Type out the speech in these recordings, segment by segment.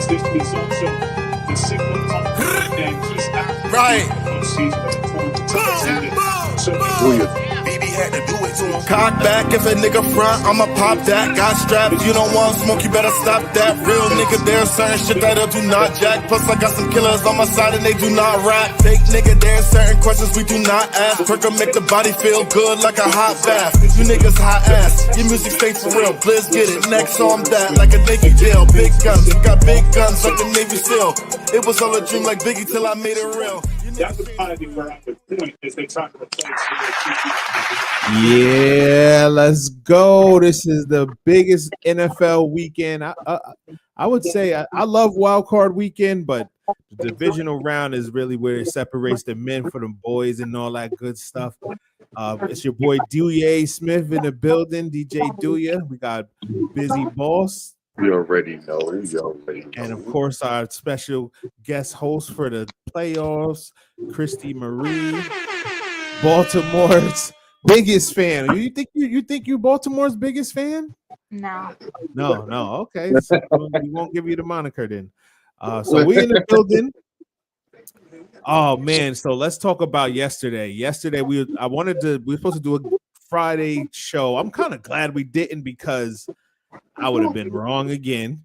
this is also the single top that he's after. Right. BB had to do it to him. Cock back if a nigga front, I'ma pop that. Got strapped, you don't want smoke, you better stop that. Real nigga, there's certain shit that'll do not jack. Plus I got some killers on my side and they do not rap. Fake nigga, there's certain questions we do not ask. Perk make the body feel good like a hot bath. You niggas hot ass, your music stays for real. Blizz get it, next on that like a Navy deal. Big guns, got big guns like the Navy SEAL. It was all a dream like Biggie till I made it real. That would probably be where I would point as they talk about players. Yeah, let's go. This is the biggest NFL weekend. I would say I love wild card weekend, but the divisional round is really where it separates the men from the boys and all that good stuff. It's your boy Dewey Smith in the building, DJ Dewey. We got Busy Boss. You already know. And of course, our special guest host for the playoffs, Christy Marie, Baltimore's biggest fan. You think you're Baltimore's biggest fan? No. Okay, so we won't give you the moniker then. So we in the building. Oh man, so let's talk about yesterday. Yesterday we were supposed to do a Friday show. I'm kind of glad we didn't because I would have been wrong again.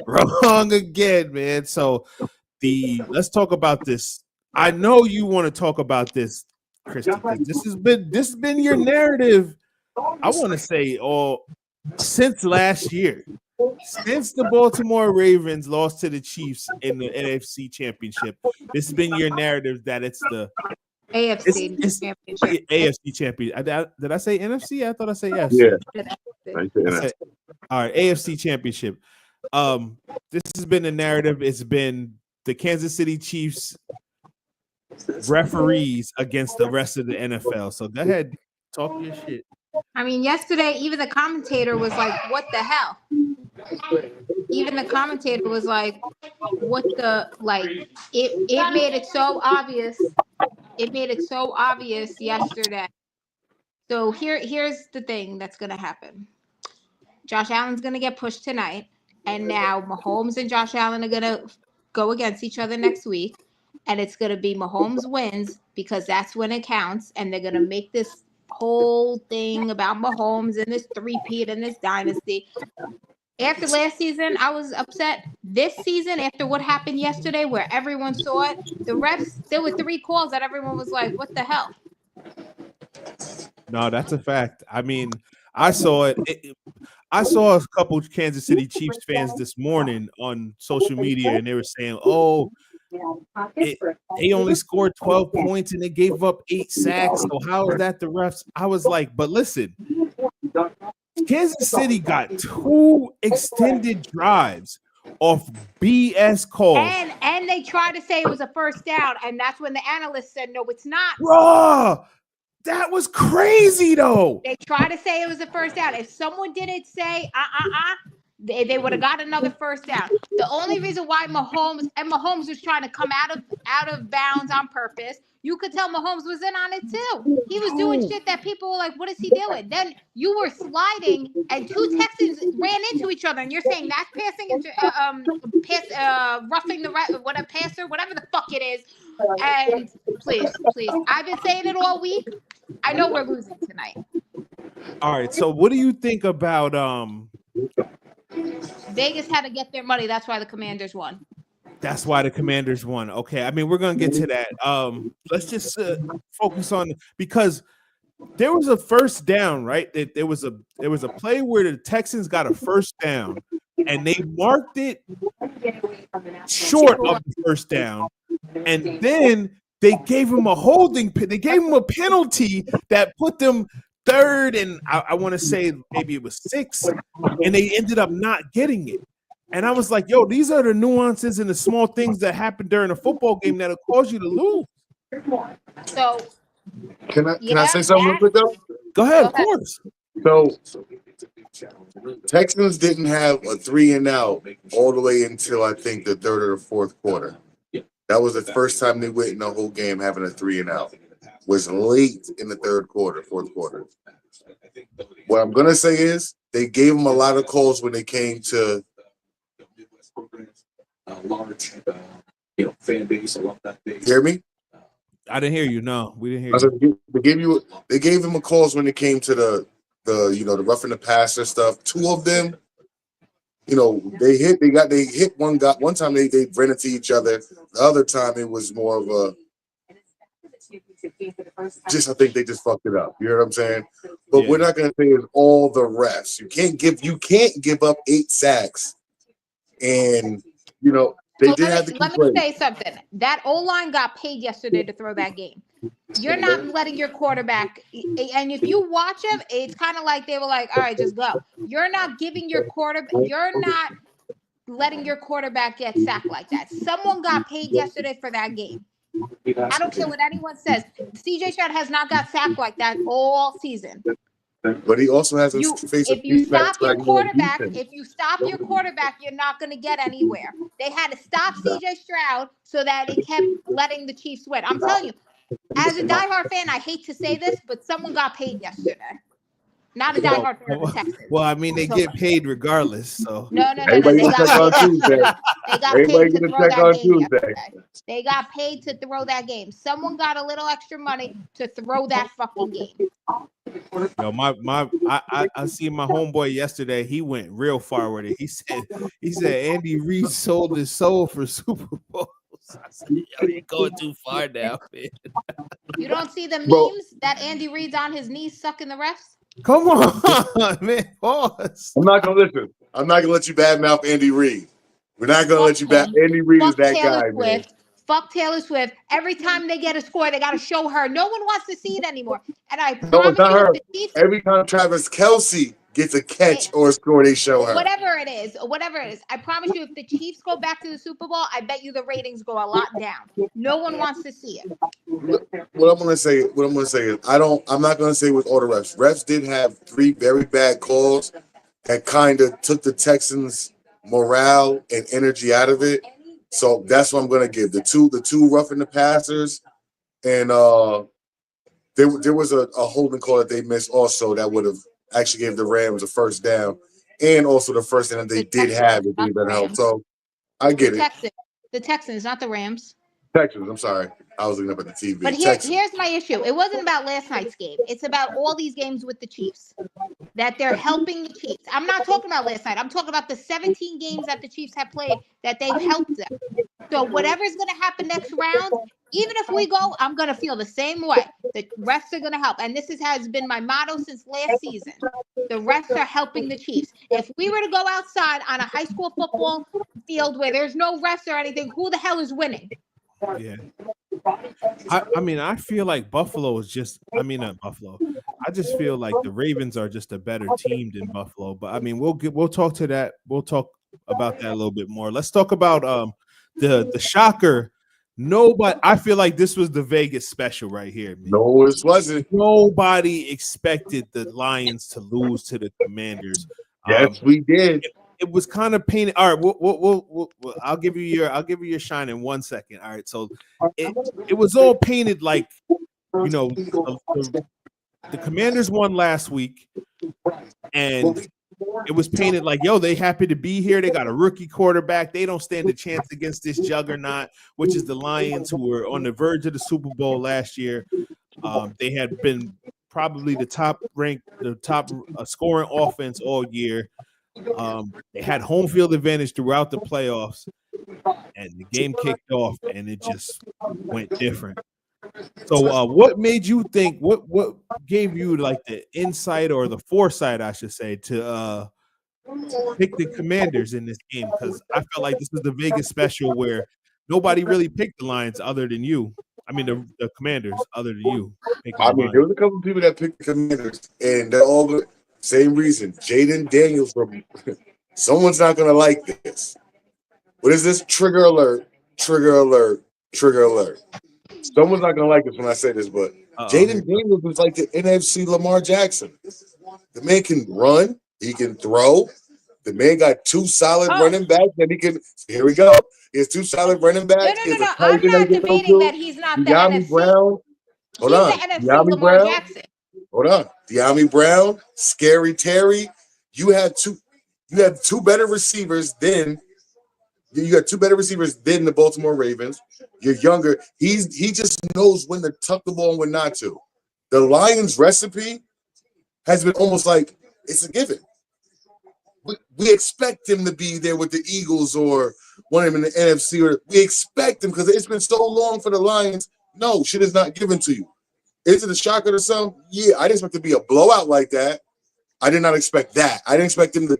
Wrong again, man. So let's talk about this. I know you want to talk about this, Christy. This has been your narrative. I want to say since last year. Since the Baltimore Ravens lost to the Chiefs in the NFC Championship, this has been your narrative that it's the AFC Championship. AFC Championship. Did I say NFC? I thought I said yes. Yeah. All right, AFC Championship. This has been the narrative. It's been the Kansas City Chiefs referees against the rest of the NFL. So go ahead, talk your shit. I mean, yesterday, even the commentator was like, what the hell? Even the commentator was like, what the, like, it made it so obvious. It made it so obvious yesterday. So here's the thing that's going to happen. Josh Allen's going to get pushed tonight. And now Mahomes and Josh Allen are going to go against each other next week. And it's going to be Mahomes wins because that's when it counts. And they're going to make this whole thing about Mahomes and this three-peat and this dynasty. After last season, I was upset. This season, after what happened yesterday, where everyone saw it, the refs, there were 3 calls that everyone was like, what the hell? No, that's a fact. I mean, I saw it. I saw a couple of Kansas City Chiefs fans this morning on social media, and they were saying, they only scored 12 points and they gave up 8 sacks. So how is that the refs? I was like, but listen, Kansas City got 2 extended drives off BS calls. And they tried to say it was a first down, and that's when the analyst said, no, it's not. Bruh, that was crazy, though. They tried to say it was a first down. If someone didn't say, they would have got another first down. The only reason why Mahomes was trying to come out of bounds on purpose, you could tell Mahomes was in on it too. He was doing shit that people were like, what is he doing? Then you were sliding and 2 Texans ran into each other, and you're saying that's passing into roughing the passer, whatever the fuck it is. And please, I've been saying it all week. I know we're losing tonight. All right, so what do you think about Vegas had to get their money. That's why the Commanders won. That's why the Commanders won. Okay, I mean, we're gonna get to that. Let's just focus on, because there was a first down, right? There was a play where the Texans got a first down, and they marked it short of the first down, and then they gave him a they gave him a penalty that put them third, and I want to say maybe it was 6, and they ended up not getting it. And I was like, yo, these are the nuances and the small things that happen during a football game that'll cause you to lose. So Can I say something real quick though? Go ahead, of course. So Texans didn't have a 3-and-out all the way until I think the 3rd or the 4th quarter. That was the first time they went in the whole game having a 3-and-out. Was late in the 3rd quarter, 4th quarter. What I'm gonna say is they gave them a lot of calls when they came to programs, large, fan base, alumni base. Hear me? I didn't hear you. No, we didn't hear I said you. they gave him a calls when it came to the the roughing the passer stuff. Two of them, they hit one guy one time they ran into each other. The other time it was more of a I think they just fucked it up. You know what I'm saying? But we're not gonna say it's all the refs. You can't give up 8 sacks, and they So did have to let keep me playing. say something. That O-line got paid yesterday to throw that game. You're not letting your quarterback, and if you watch them, it's kind of like they were like, all right, just go. You're not giving your quarterback, you're not letting your quarterback get sacked like that. Someone got paid yesterday for that game. I don't care what anyone says. CJ Stroud has not got sacked like that all season. But he also has to face If you stop your quarterback, defense. you're not going to get anywhere. They had to stop CJ Stroud so that it kept letting the Chiefs win. I'm telling you, as a diehard fan, I hate to say this, but someone got paid yesterday. Not a diehard fan of the Texans. Well, I mean, they get paid regardless. So No. Everybody They got check on paid Tuesday. yesterday. They got Everybody paid to gonna throw check that on game Tuesday. yesterday. They got paid to throw that game. Someone got a little extra money to throw that fucking game. Yo, I see my homeboy yesterday. He went real far with it. He said Andy Reid sold his soul for Super Bowls. I said, yo, you're going too far now, man. You don't see the memes Bro. that Andy Reid's on his knees sucking the refs? Come on, man. Pause. I'm not gonna listen. I'm not gonna let you badmouth Andy Reid. We're not gonna let you Fuck him. Andy Reid is Fuck that Taylor guy, man. Swift. Fuck Taylor Swift. Every time they get a score, they got to show her. No one wants to see it anymore. And I No, it's promise not you, her. if the Chiefs, Every time Travis Kelce gets a catch or a score, they show her. whatever it is, I promise you, if the Chiefs go back to the Super Bowl, I bet you the ratings go a lot down. No one wants to see it. What I'm gonna say is I'm not gonna say with all the refs. Refs did have 3 very bad calls that kind of took the Texans' morale and energy out of it. So that's what I'm gonna give. The two roughing the passers, and there was a holding call that they missed also that would have actually gave the Rams a first down, and also the first down that they did have that they better help. So I get it. The Texans, not the Rams. Texans, I'm sorry. I was looking up at the TV. But here's my issue. It wasn't about last night's game. It's about all these games with the Chiefs. That they're helping the Chiefs. I'm not talking about last night. I'm talking about the 17 games that the Chiefs have played that they've helped them. So whatever's going to happen next round, even if we go, I'm going to feel the same way. The refs are going to help. And this has been my motto since last season. The refs are helping the Chiefs. If we were to go outside on a high school football field where there's no refs or anything, who the hell is winning? Yeah. I mean, I feel like Buffalo is not Buffalo. I just feel like the Ravens are just a better team than Buffalo. But I mean, we'll talk to that. We'll talk about that a little bit more. Let's talk about the shocker. Nobody. I feel like this was the Vegas special right here. Man. No, it wasn't. Nobody expected the Lions to lose to the Commanders. Yes, we did. It was kind of painted. All right, we'll I'll give you your shine in 1 second. All right, so it was all painted like, the Commanders won last week, and it was painted like, yo, they happy to be here. They got a rookie quarterback. They don't stand a chance against this juggernaut, which is the Lions, who were on the verge of the Super Bowl last year. They had been probably the top scoring offense all year. They had home field advantage throughout the playoffs, and the game kicked off, and it just went different. So, what made you think? What gave you like the insight or the foresight, I should say, to pick the Commanders in this game? Because I felt like this was the Vegas special where nobody really picked the Lions other than you. I mean, the Commanders other than you. I mean, there was a couple of people that picked the Commanders, and they're all good. Same reason. Jaden Daniels from someone's not gonna like this. What is this? Trigger alert, trigger alert, trigger alert. Someone's not gonna like this when I say this, but Jaden Daniels is like the NFC Lamar Jackson. The man can run, he can throw. The man got 2 solid running backs that he can. Here we go. He has 2 solid running backs. No. I'm not debating that he's not the NFC. Brown. Hold on. He's the NFC Lamar Jackson. Hold on. De'Ami Brown, Scary Terry. You had two better receivers than You got two better receivers than the Baltimore Ravens. You're younger. He just knows when to tuck the ball and when not to. The Lions recipe has been almost like it's a given. We expect him to be there with the Eagles or one of them in the NFC, or we expect him because it's been so long for the Lions. No, shit is not given to you. Is it a shocker or something? Yeah, I didn't expect it to be a blowout like that. I did not expect that. I didn't expect them to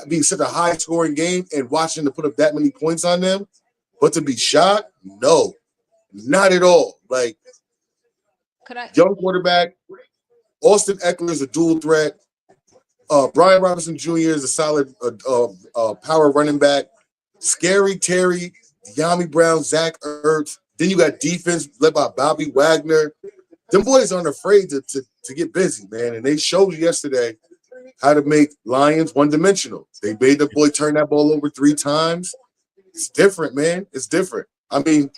be such a high-scoring game and watching to put up that many points on them. But to be shocked, no, not at all. Like, young quarterback, Austin Eckler is a dual threat. Brian Robinson Jr. is a solid power running back. Scary Terry, De'Ami Brown, Zach Ertz. Then you got defense led by Bobby Wagner. Them boys aren't afraid to get busy, man. And they showed you yesterday how to make Lions one-dimensional. They made the boy turn that ball over 3 times. It's different, man. It's different. I mean,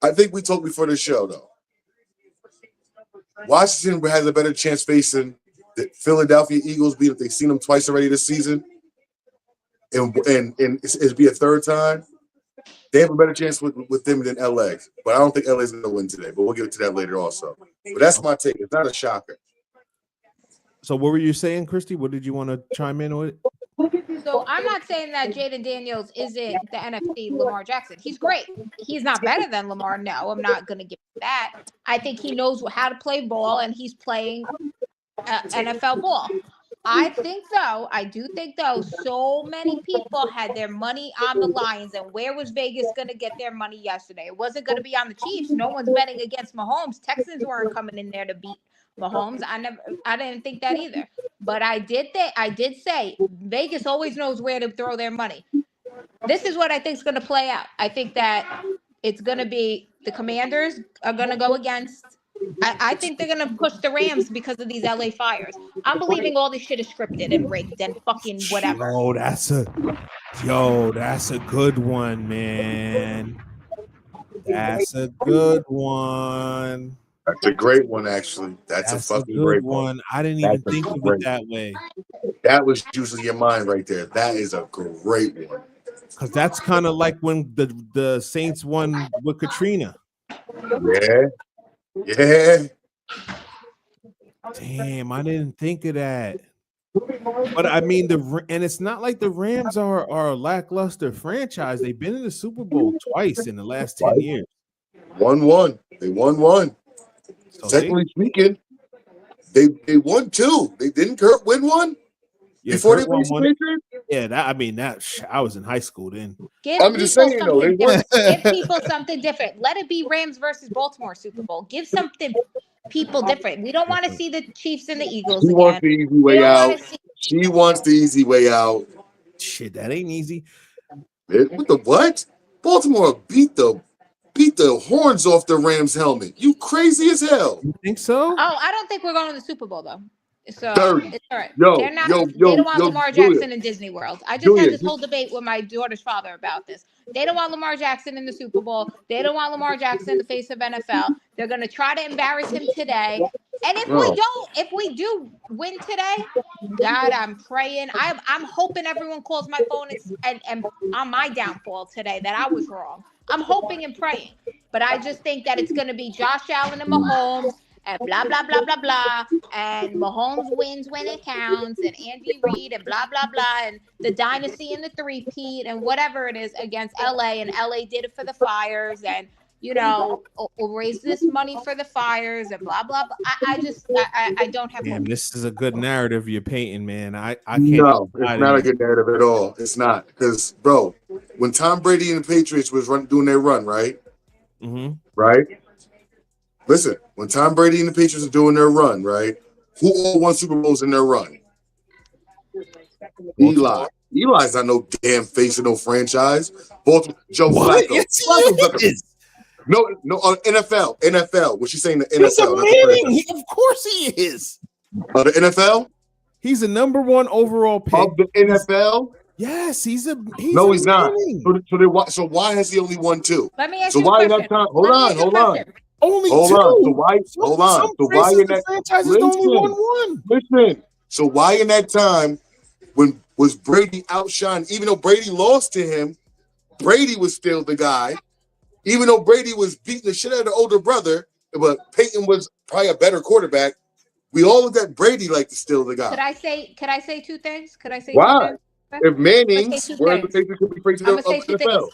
I think we talked before the show, though. Washington has a better chance facing the Philadelphia Eagles, if they've seen them twice already this season, and it's be a third time. They have a better chance with them than LA. But I don't think LA is going to win today. But we'll get to that later also. But that's my take. It's not a shocker. So what were you saying, Christy? What did you want to chime in with? So I'm not saying that Jaden Daniels isn't the NFC Lamar Jackson. He's great. He's not better than Lamar. No, I'm not going to give him that. I think he knows how to play ball, and he's playing NFL ball. I do think though, so many people had their money on the Lions, and where was Vegas going to get their money yesterday? It wasn't going to be on the Chiefs. No one's betting against Mahomes. Texans weren't coming in there to beat Mahomes. I didn't think that either. But I did say Vegas always knows where to throw their money. This is what I think is going to play out. I think that it's going to be the Commanders are going to go against. I think they're going to push the Rams because of these LA fires. I'm believing all this shit is scripted and rigged and fucking whatever. That's a good one, man. That's a good one. That's a great one, actually. That's a fucking good great one. I didn't even think of it that way. That was usually your mind right there. That is a great one. Because that's kind of like when the Saints won with Katrina. Yeah. Damn, I didn't think of that. But I mean, and it's not like the Rams are a lackluster franchise. They've been in the Super Bowl twice in the last 10 years. Won one. They won one. So technically speaking, they won 2. They didn't Kurt win one before Kurt they won one. Yeah, I was in high school then. I'm just saying, though, give people something different. Let it be Rams versus Baltimore Super Bowl. Give something people different. We don't want to see the Chiefs and the Eagles again. Wants the easy way out. She wants the easy way out. Shit, that ain't easy. What the what? Baltimore beat the horns off the Rams helmet. You crazy as hell. You think so? Oh, I don't think we're going to the Super Bowl though. So 30. it's all right. They don't want Lamar Jackson in Disney World. I just had this whole debate with my daughter's father about this. They don't want Lamar Jackson in the Super Bowl. They don't want Lamar Jackson in the face of NFL. They're going to try to embarrass him today. And if we do win today, God, I'm praying. I'm hoping everyone calls my phone and on my downfall today that I was wrong. I'm hoping and praying. But I just think that it's going to be Josh Allen and Mahomes and blah, blah, blah, blah, blah. And Mahomes wins when it counts. And Andy Reid and blah, blah, blah. And the dynasty and the three-peat and whatever it is against LA. And LA did it for the fires. And, we'll raise this money for the fires and blah, blah, blah. I don't have. Damn, this is a good narrative you're painting, man. I can't. No, it's not a good narrative at all. It's not. Because, bro, when Tom Brady and the Patriots was doing their run, right? Mm-hmm. Right? Listen, when Tom Brady and the Patriots are doing their run, right? Who all won Super Bowls in their run? Eli. Eli's not no damn face of no franchise. Baltimore, Joe Flacco. Yes, he is. No, NFL. What's she saying? The He's NFL. A Manning. Of course he is. The NFL? He's a number 1 overall pick. Of the NFL? Yes, he's not. So why has he only won 2? Let me ask you a question. Why in that time? Hold on. Only hold 2. On. So why? Hold on. So why in that franchise is only won 1? Listen. So why in that time when was Brady outshined? Even though Brady lost to him, Brady was still the guy, even though Brady was beating the shit out of the older brother, but Peyton was probably a better quarterback. We all looked at Brady like still the guy. Could I say two things? Could I say Why? two things? If Manning's two were in the things. Patriots, could be praised to I'm the gonna say two NFL. things.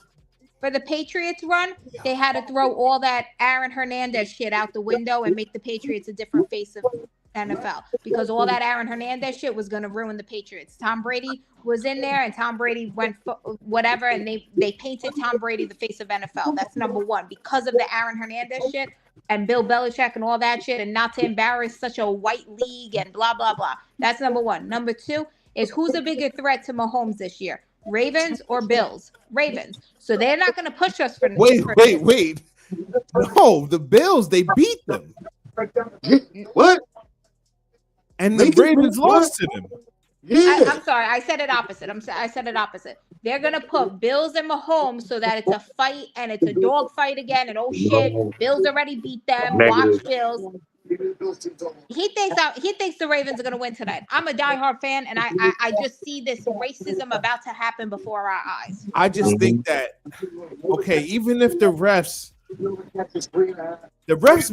For the Patriots run, they had to throw all that Aaron Hernandez shit out the window and make the Patriots a different face of NFL, because all that Aaron Hernandez shit was going to ruin the Patriots. Tom Brady was in there, and Tom Brady went whatever, and they painted Tom Brady the face of NFL. That's number one, because of the Aaron Hernandez shit and Bill Belichick and all that shit, and not to embarrass such a white league and blah, blah, blah. That's number one. Number two is, who's a bigger threat to Mahomes this year? Ravens or Bills? Ravens. So they're not going to push us for. Wait. No, the Bills, they beat them. What? And the Ravens lost to them. Yeah. I'm sorry. I said it opposite. I said it opposite. They're going to put Bills and Mahomes so that it's a fight and it's a dog fight again. And oh shit, Bills already beat them. Negative. Watch Bills. He thinks the Ravens are going to win tonight. I'm a diehard fan, and I just see this racism about to happen before our eyes. I just think that, okay, even if the refs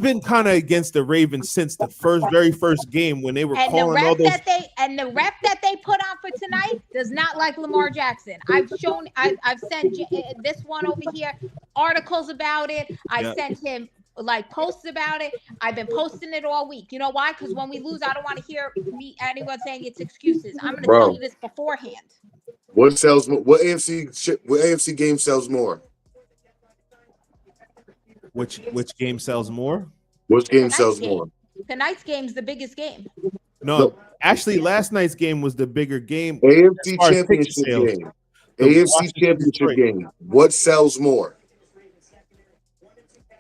been kind of against the Ravens since the very first game when they were calling all those. The ref that they put on for tonight does not like Lamar Jackson. I've sent this one over here articles about it. I sent him like posts about it. I've been posting it all week. You know why? Because when we lose, I don't want to hear anyone saying it's excuses. I'm going to tell you this beforehand. What sells more? What AFC game sells more? Which game sells more? Which game sells more? Tonight's game's the biggest game. No, actually, last night's game was the bigger game. AFC championship game. AFC championship game. What sells more?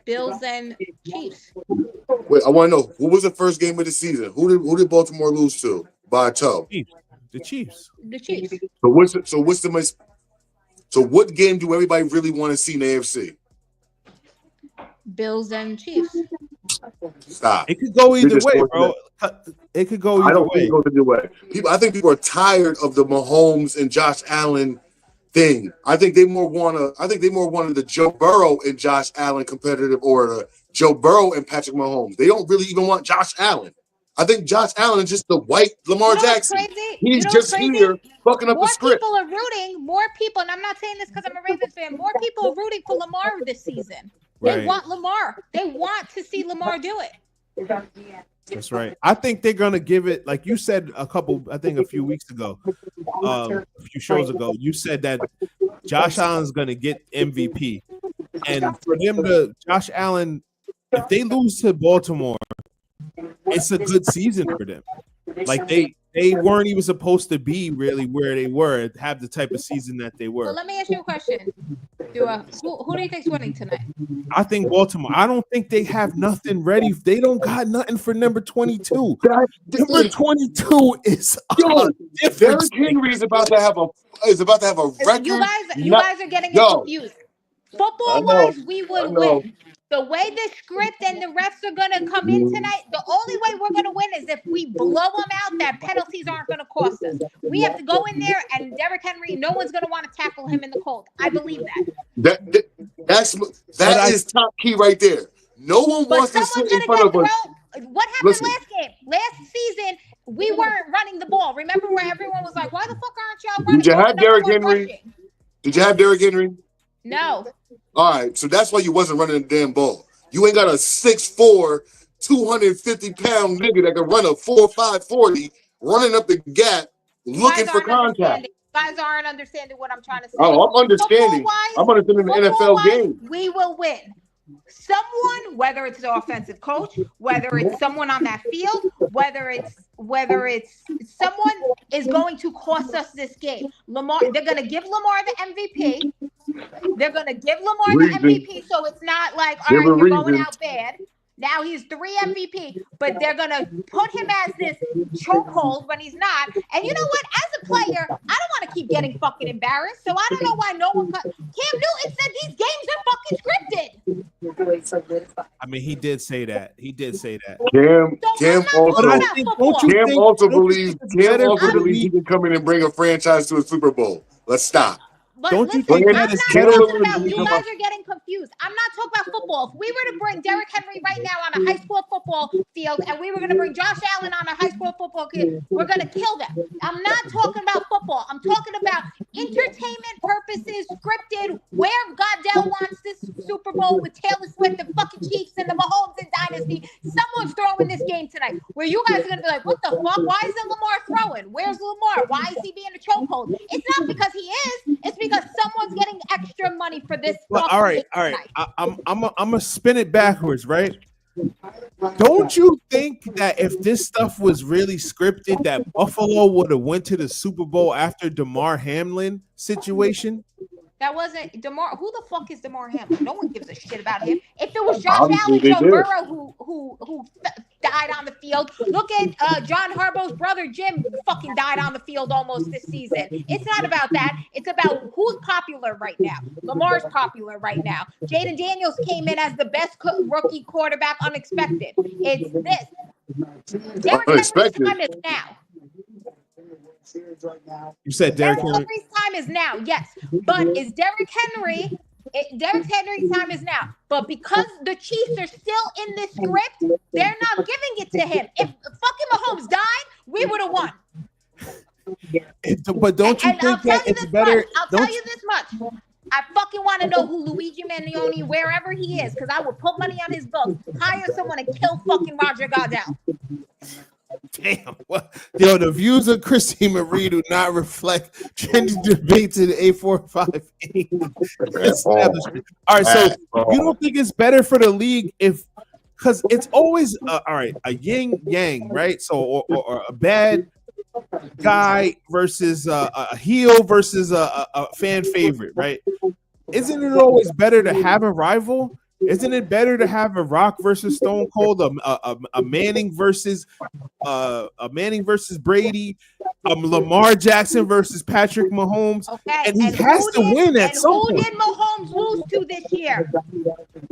Bills and Chiefs. Wait, I want to know, who was the first game of the season? Who did Baltimore lose to by a toe? The Chiefs. So what game do everybody really want to see in the AFC? Bills and Chiefs. Stop. It could go either way, bro. It could go either way. I don't think it goes either way. I think people are tired of the Mahomes and Josh Allen thing. I think they more wanted the Joe Burrow and Josh Allen competitive, or the Joe Burrow and Patrick Mahomes. They don't really even want Josh Allen. I think Josh Allen is just the white Lamar Jackson. He's just here fucking up the script. More people, and I'm not saying this because I'm a Ravens fan, more people are rooting for Lamar this season. They want Lamar. They want to see Lamar do it. That's right. I think they're gonna give it, like you said a few weeks ago, a few shows ago. You said that Josh Allen's gonna get MVP, and for them to Josh Allen, if they lose to Baltimore, it's a good season for them. Like they weren't even supposed to be really where they were, have the type of season that they were. Well, let me ask you a question. Who do you think's winning tonight? I think Baltimore. I don't think they have nothing ready. They don't got nothing for number 22. Number 22 is Derrick Henry is about to have a record. You guys are getting it confused. Football-wise, we would win. The way the script and the refs are going to come in tonight, the only way we're going to win is if we blow them out, that penalties aren't going to cost us. We have to go in there, and Derrick Henry, no one's going to want to tackle him in the cold. I believe that. That is top key right there. No one wants to sit in front of us. What happened last game? Last season, we weren't running the ball. Remember where everyone was like, why the fuck aren't y'all running? Did you have Derrick Henry? Did you have Derrick Henry? No. All right, so that's why you wasn't running the damn ball. You ain't got a 6'4", 250-pound nigga that can run a 4.5 40, running up the gap, looking for contact. You guys aren't understanding what I'm trying to say. Oh, I'm understanding. I'm understanding the NFL game. We will win. Someone, whether it's the offensive coach, whether it's someone on that field, whether it's someone is going to cost us this game. Lamar, they're going to give Lamar the MVP. They're going to give Lamar the MVP, so it's not like, all right, you're going out bad. Now he's 3 MVP, but they're going to put him as this chokehold when he's not. And you know what? As a player, I don't want to keep getting fucking embarrassed. So I don't know why no one Cam Newton said these games are fucking scripted. I mean, he did say that. Cam also believes he can come in and bring a franchise to a Super Bowl. Let's stop. But Don't you listen, think I'm that not is talking better? about. You guys are getting confused. I'm not talking about football. If we were to bring Derrick Henry right now on a high school football field, and we were going to bring Josh Allen on a high school football field, we're going to kill them. I'm not talking about football. I'm talking about entertainment purposes, scripted. Where Goddell wants this Super Bowl with Taylor Swift, the fucking Chiefs, and the Mahomes and dynasty. Someone's throwing this game tonight. Where you guys are going to be like, what the fuck? Why isn't Lamar throwing? Where's Lamar? Why is he being a chokehold? It's not because he is. It's because someone's getting extra money for this. Well, all right. I'm gonna spin it backwards, right? Don't you think that if this stuff was really scripted, that Buffalo would have went to the Super Bowl after DeMar Hamlin situation? That wasn't DeMar. Who the fuck is DeMar Hamlin? No one gives a shit about him. If it was Josh Obviously, Allen, they Joe did. Burrow who died on the field. Look at John Harbaugh's brother Jim fucking died on the field almost this season. It's not about that. It's about who's popular right now. Lamar's popular right now. Jaden Daniels came in as the best rookie quarterback unexpected. It's this. Derrick Henry's Unexpected. time is now. You said Derrick Derrick Henry. Henry's time is now, yes. But is Derrick Henry? Derrick Henry's time is now. But because the Chiefs are still in this script, they're not giving it to him. If fucking Mahomes died, we would have won. But don't you think that it's better? I'll tell you this much. I fucking want to know who Luigi Mannioni, wherever he is, because I would put money on his book, hire someone and kill fucking Roger Goodell. Damn. What? Yo, the views of Christine Marie do not reflect Trendy Debates in 8458. All right, so you don't think it's better for the league if, because it's always all right, a yin yang, right? So or a bad guy versus a heel versus a fan favorite, right? Isn't it always better to have a rival? Isn't it better to have a Rock versus Stone Cold, a Manning versus Brady, Lamar Jackson versus Patrick Mahomes? Okay, and he has to win at some point. Who did Mahomes lose to this year?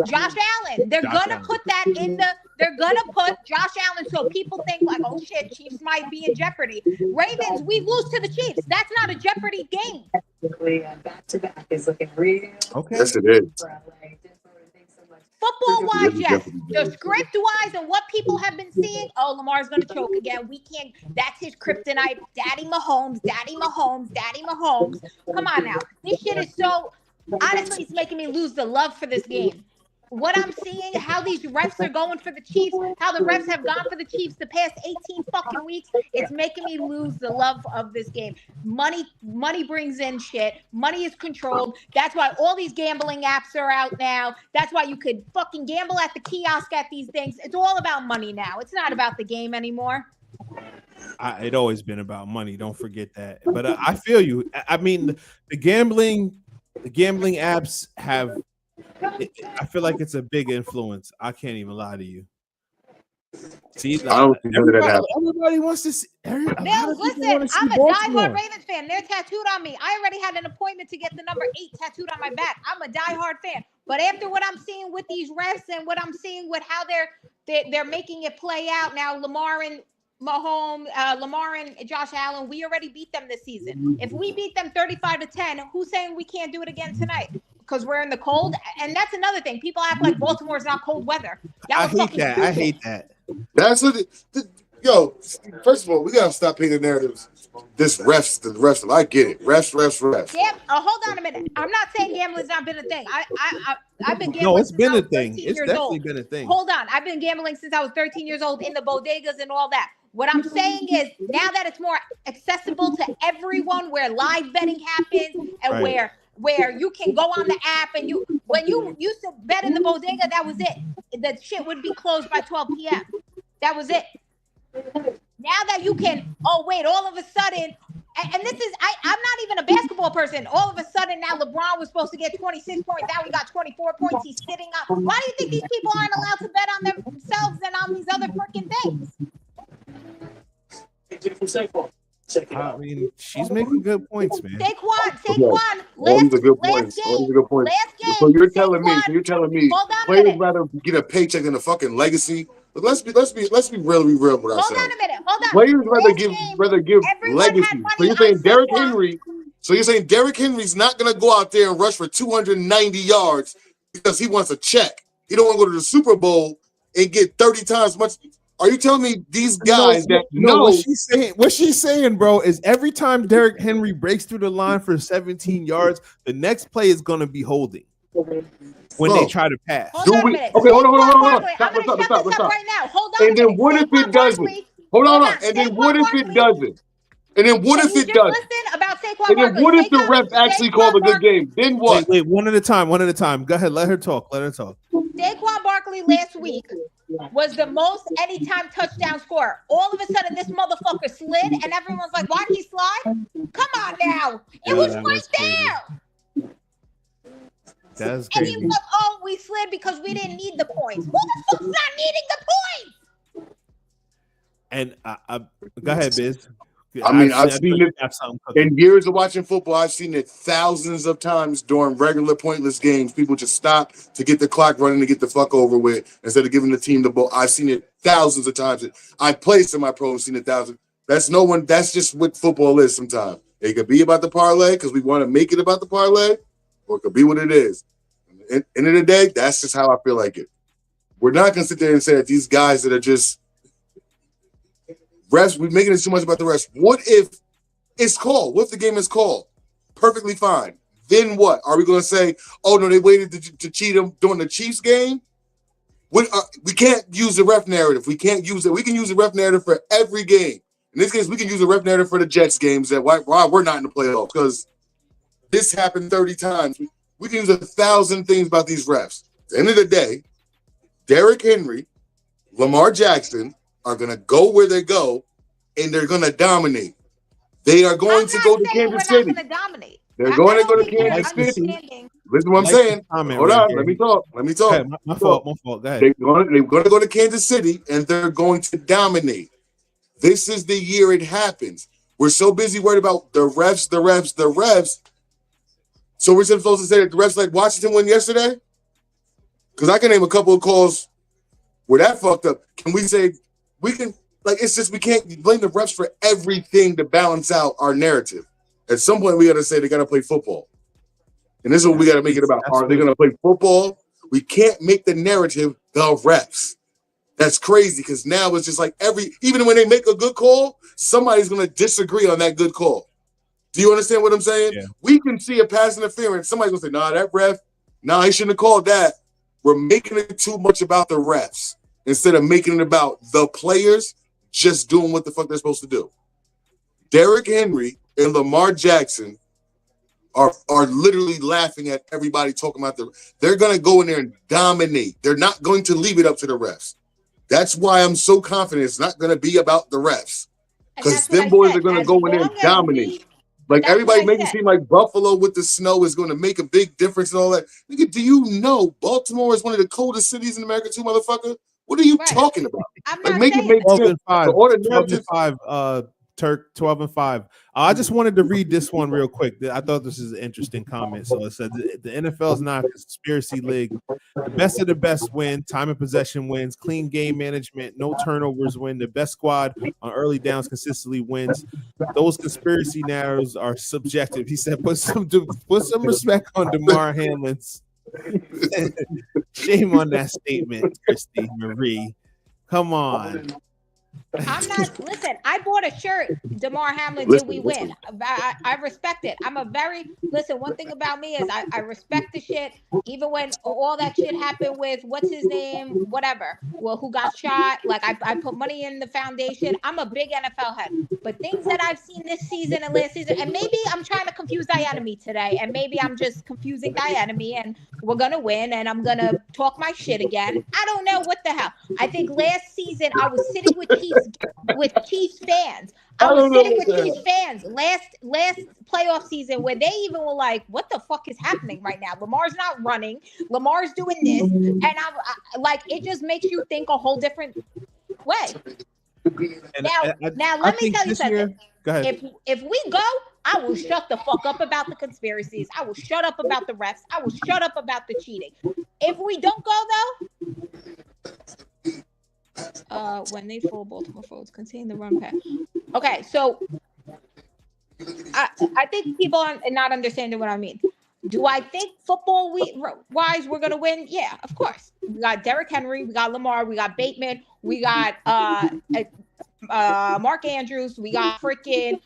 Josh Allen. They're gonna put that in the. They're gonna put Josh Allen so people think like, oh shit, Chiefs might be in jeopardy. Ravens, we lose to the Chiefs. That's not a jeopardy game. Back to back is looking real. Okay. Yes, it is. Football wise, yes. The script wise and what people have been seeing, oh, Lamar's going to choke again. We can't, that's his kryptonite. Daddy Mahomes, Daddy Mahomes, Daddy Mahomes. Come on now. This shit is so, honestly, it's making me lose the love for this game. What I'm seeing, how these refs are going for the Chiefs, how the refs have gone for the Chiefs the past 18 fucking weeks, it's making me lose the love of this game. Money brings in shit. Money is controlled. That's why all these gambling apps are out now. That's why you could fucking gamble at the kiosk at these things. It's all about money now. It's not about the game anymore. It always been about money. Don't forget that. But I feel you. I mean, the gambling apps have. I feel like it's a big influence. I can't even lie to you. See, I don't think that happens. Everybody wants to see. Listen, I'm a diehard Ravens fan. They're tattooed on me. I already had an appointment to get the number 8 tattooed on my back. I'm a diehard fan. But after what I'm seeing with these refs and what I'm seeing with how they're making it play out now, Lamar and Mahomes, Lamar and Josh Allen, we already beat them this season. If we beat them 35-10, who's saying we can't do it again tonight? Because we're in the cold, and that's another thing. People act like Baltimore's not cold weather. I hate that. That's what. Yo, first of all, we gotta stop painting narratives. The refs. I get it. Refs. Yeah. Hold on a minute. I'm not saying gambling's not been a thing. I've been gambling. No, it's since been I a was thing. 13 It's years definitely old. been a thing. Hold on. I've been gambling since I was 13 years old in the bodegas and all that. What I'm saying is now that it's more accessible to everyone, where live betting happens and Right. where you can go on the app and when you used to bet in the bodega, that was it. The shit would be closed by 12 p.m. That was it. Now that you can, all of a sudden, and this is, I'm not even a basketball person. All of a sudden now LeBron was supposed to get 26 points. Now he got 24 points. He's sitting up. Why do you think these people aren't allowed to bet on themselves and on these other freaking things? I mean, she's making good points, man. Saquon, All these are good points. last game. So you're telling me Hold on a players minute. rather get a paycheck than a fucking legicy. But let's be real with ourselves. Hold on a minute. Hold on. Players Last game, rather give everyone legacy. had money So you're saying on Derrick Saquon. Henry? So you're saying Derrick Henry's not going to go out there and rush for 290 yards because he wants a check. He don't want to go to the Super Bowl and get 30 times much. Are you telling me these guys that know what she's saying, bro, is every time Derrick Henry breaks through the line for 17 yards, the next play is going to be holding when they try to pass. Hold on a minute. Okay, hold on. I'm going to shut this up right now. Hold on. And then what if it doesn't? Hold on. And then what if it doesn't? And then what if it does? Listen about Saquon And then what if the ref actually called a good game? Then what? Wait, one at a time. Go ahead. Let her talk. Saquon Barkley last week was the most anytime touchdown scorer. All of a sudden, this motherfucker slid, and everyone's like, why'd he slide? Come on now. It was right there. That's and crazy. he was like, oh, we slid because we didn't need the points. Who the fuck's not needing the points? And go ahead, Biz. I mean, I've seen it in years of watching football. I've seen it thousands of times during regular pointless games. People just stop to get the clock running to get the fuck over with instead of giving the team the ball. I've seen it thousands of times. I played semi-pro and seen it thousands. That's just what football is sometimes. It could be about the parlay because we want to make it about the parlay, or it could be what it is. At the end of the day, that's just how I feel like it. We're not going to sit there and say that these guys that are just refs, we're making it too much about the refs. What if it's called? What if the game is called? Perfectly fine. Then what? Are we going to say, oh, no, they waited to cheat them during the Chiefs game? We can't use the ref narrative. We can't use it. We can use the ref narrative for every game. In this case, we can use the ref narrative for the Jets games that why we're not in the playoffs because this happened 30 times. We can use 1,000 things about these refs. At the end of the day, Derrick Henry, Lamar Jackson are going to go where they go, and they're going to dominate. They are going to go to Kansas City. They're going to go to Kansas City. Listen to what I'm saying. Hold on. Let me talk. Okay, my fault. Go ahead. They're going to go to Kansas City, and they're going to dominate. This is the year it happens. We're so busy worried about the refs. So we're supposed to say that the refs like Washington win yesterday? Because I can name a couple of calls where that fucked up. Can we say we can it's just we can't blame the refs for everything to balance out our narrative. At some point we gotta say they gotta play football. And this is what we gotta make it about. Are they gonna play football? We can't make the narrative the refs. That's crazy because now it's just like even when they make a good call, somebody's gonna disagree on that good call. Do you understand what I'm saying? Yeah. We can see a pass interference. Somebody's gonna say, nah, that ref, he shouldn't have called that. We're making it too much about the refs instead of making it about the players just doing what the fuck they're supposed to do. Derrick Henry and Lamar Jackson are literally laughing at everybody talking about they're going to go in there and dominate. They're not going to leave it up to the refs. That's why I'm so confident it's not going to be about the refs because them boys are going to go in there and dominate. Everybody making it seem like Buffalo with the snow is going to make a big difference and all that. Nigga, do you know Baltimore is one of the coldest cities in America too, motherfucker? What are you talking about? Make it make 12 sense. and 5. 12 and 5. Turk 12 and 5. I just wanted to read this one real quick. I thought this is an interesting comment. So it said the NFL is not a conspiracy league. The best of the best win. Time of possession wins. Clean game management. No turnovers win. The best squad on early downs consistently wins. Those conspiracy narratives are subjective. He said, put some respect on DeMar Hamlin's. Shame on that statement, Christy Marie. Come on. I'm not. Listen, I bought a shirt. DeMar Hamlin, did we win? I respect it. One thing about me is I respect the shit. Even when all that shit happened with what's his name, whatever. Well, who got shot? I put money in the foundation. I'm a big NFL head. But things that I've seen this season and last season, and maybe I'm trying to confuse Dianemy today, and maybe I'm just confusing Dianemy, and we're gonna win, and I'm gonna talk my shit again. I don't know what the hell. I think last season I was sitting with Chiefs fans. I was sitting with Chiefs fans last playoff season where they even were like, "What the fuck is happening right now? Lamar's not running. Lamar's doing this," and I it just makes you think a whole different way. Now let me tell you something. Go ahead. If we go, I will shut the fuck up about the conspiracies. I will shut up about the refs. I will shut up about the cheating. If we don't go though. When they fold, Baltimore folds, contain the run pass. Okay, so I think people are not understanding what I mean. Do I think football-wise we're going to win? Yeah, of course. We got Derrick Henry, we got Lamar, we got Bateman, we got Mark Andrews, we got freaking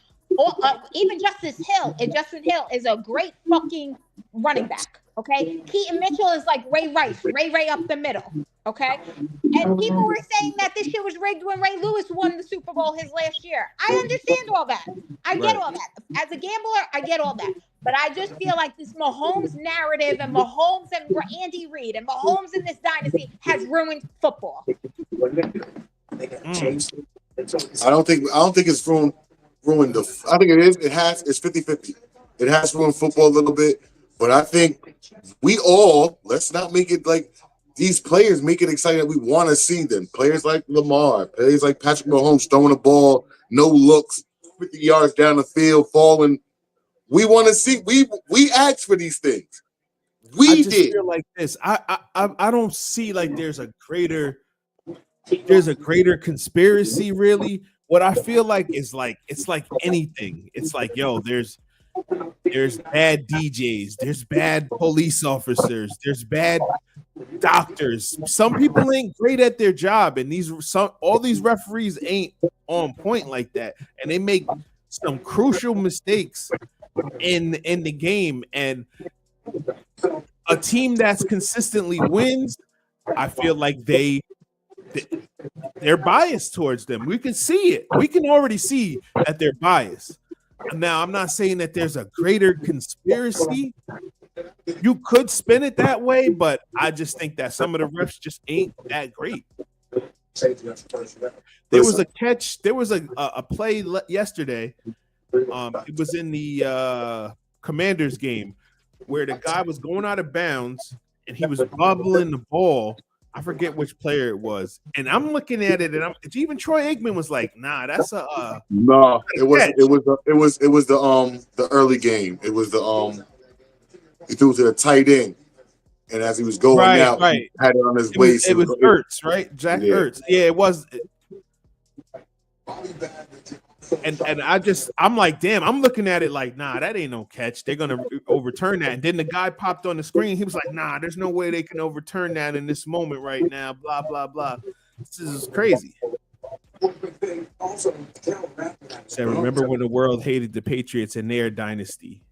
even Justice Hill. And Justin Hill is a great fucking running back. Okay, Keaton Mitchell is like Ray Rice, Ray up the middle. Okay, and people were saying that this shit was rigged when Ray Lewis won the Super Bowl his last year. I understand all that. I get all that. As a gambler, I get all that. But I just feel like this Mahomes narrative and Mahomes and Andy Reid and Mahomes in this dynasty has ruined football. I don't think it's ruined I think it is. It's 50-50. It has ruined football a little bit, but I think let's not make it like these players make it exciting that we want to see them. Players like Lamar, players like Patrick Mahomes throwing the ball, no looks, 50 yards down the field, falling. We want to see. We asked for these things. I just feel like this. I don't see like there's a greater conspiracy really. What I feel like is like it's like anything. It's like, yo, there's bad DJs, there's bad police officers, there's bad doctors. Some people ain't great at their job, and all these referees ain't on point like that, and they make some crucial mistakes in the game. And a team that's consistently wins, I feel like they're biased towards them. We can see it. We can already see that they're biased. Now, I'm not saying that there's a greater conspiracy. You could spin it that way, but I just think that some of the refs just ain't that great. There was a catch. There was a play yesterday. It was in the Commanders game where the guy was going out of bounds and he was bubbling the ball. I forget which player it was, and I'm looking at it, and even Troy Aikman was like, "Nah, that's a no." It was the early game. It was he threw to the tight end, and as he was going out, he had it on his waist. It was Ertz, right? Jack Ertz. Yeah, it was. And I'm like, damn, I'm looking at it like, nah, that ain't no catch. They're gonna overturn that. And then the guy popped on the screen. He was like, nah, there's no way they can overturn that in this moment right now. Blah blah blah. This is crazy. So remember when the world hated the Patriots and their dynasty?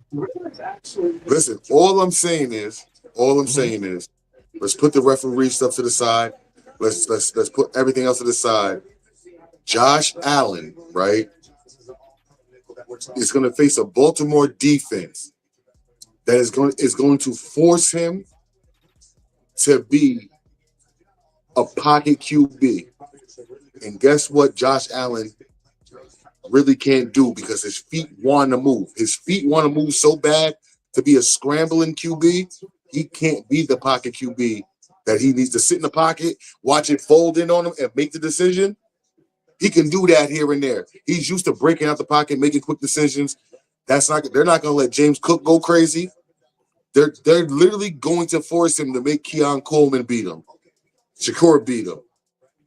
Listen, all I'm saying is, let's put the referee stuff to the side. Let's put everything else to the side. Josh Allen, right, is going to face a Baltimore defense that is going to force him to be a pocket QB. And guess what Josh Allen really can't do, because his feet want to move. His feet want to move so bad to be a scrambling QB. He can't be the pocket QB that he needs to sit in the pocket, watch it fold in on him, and make the decision. He can do that here and there. He's used to breaking out the pocket, making quick decisions. They're not going to let James Cook go crazy. They're literally going to force him to make Keon Coleman beat him. Shakur beat him.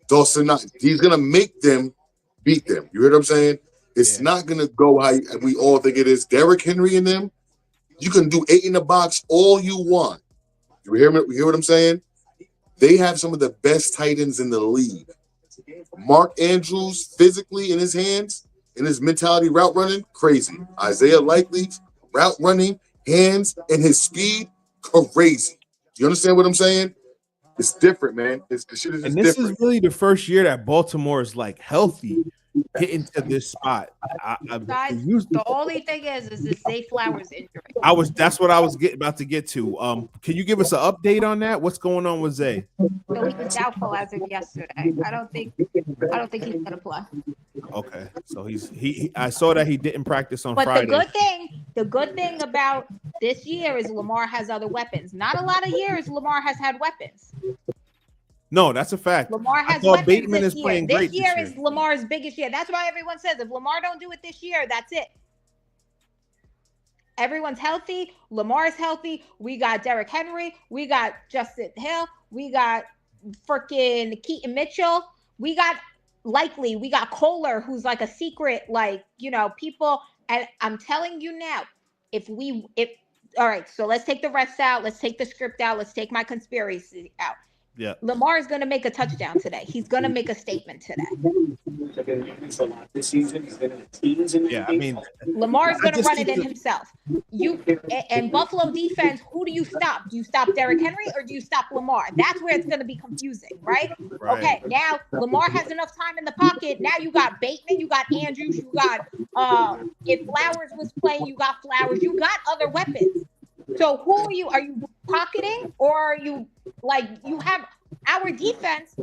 Dawson, he's going to make them beat them. You hear what I'm saying? It's not going to go how we all think it is. Derrick Henry and them, you can do 8 in the box all you want. You hear what I'm saying? They have some of the best tight ends in the league. Mark Andrews, physically in his hands, in his mentality, route running, crazy. Isaiah Likely, route running, hands, and his speed, crazy. You understand what I'm saying? It's different, man. The shit is and this different. Is really the first year that Baltimore is like healthy, getting to this spot. The only thing is this Zay Flowers injury. That's what I was about to get to. Can you give us an update on that? What's going on with Zay? So he was doubtful as of yesterday. I don't think he's gonna play. Okay, so I saw that he didn't practice on Friday. But the good thing about this year is Lamar has other weapons. Not a lot of years Lamar has had weapons. No, that's a fact. Lamar has weapons Bateman this year. This year is Lamar's biggest year. That's why everyone says if Lamar don't do it this year, that's it. Everyone's healthy. Lamar's healthy. We got Derrick Henry. We got Justin Hill. We got freaking Keaton Mitchell. We got Likely. We got Kohler, who's like a secret, people. And I'm telling you now, if all right, so let's take the refs out, let's take the script out, let's take my conspiracy out. Yeah. Lamar is going to make a touchdown today. He's going to make a statement today. Yeah, I mean, Lamar is I going to just run it think in himself. And Buffalo defense, who do you stop? Do you stop Derrick Henry or do you stop Lamar? That's where it's going to be confusing, right? Okay, now Lamar has enough time in the pocket. Now you got Bateman, you got Andrews, you got if Flowers was playing, you got Flowers, you got other weapons. So who are you? Are you pocketing or are you like you have our defense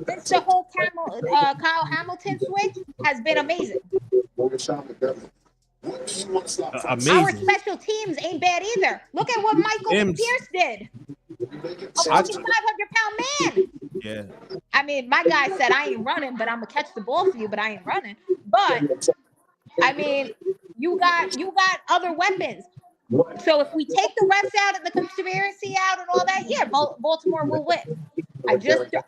since the whole Kyle Hamilton switch has been amazing. Our special teams ain't bad either. Look at what Michael Pierce did. A fucking 500-pound man. Yeah. I mean, my guy said I ain't running, but I'm gonna catch the ball for you, but I ain't running. But I mean, you got other weapons. So if we take the refs out and the conspiracy out and all that, yeah, Baltimore will win. And here's what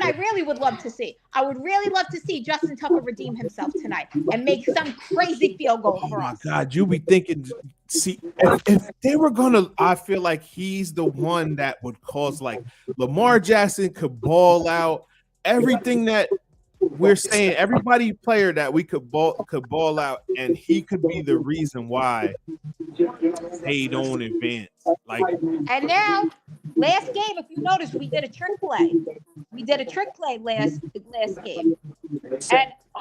I really would love to see. I would really love to see Justin Tucker redeem himself tonight and make some crazy field goal for us. God, you be thinking, see, if they were gonna, I feel like he's the one that would cause like Lamar Jackson could ball out everything that we're saying, everybody player that we could ball out, and he could be the reason why they don't advance. Like, and now, last game, if you notice, we did a trick play. We did a trick play last game.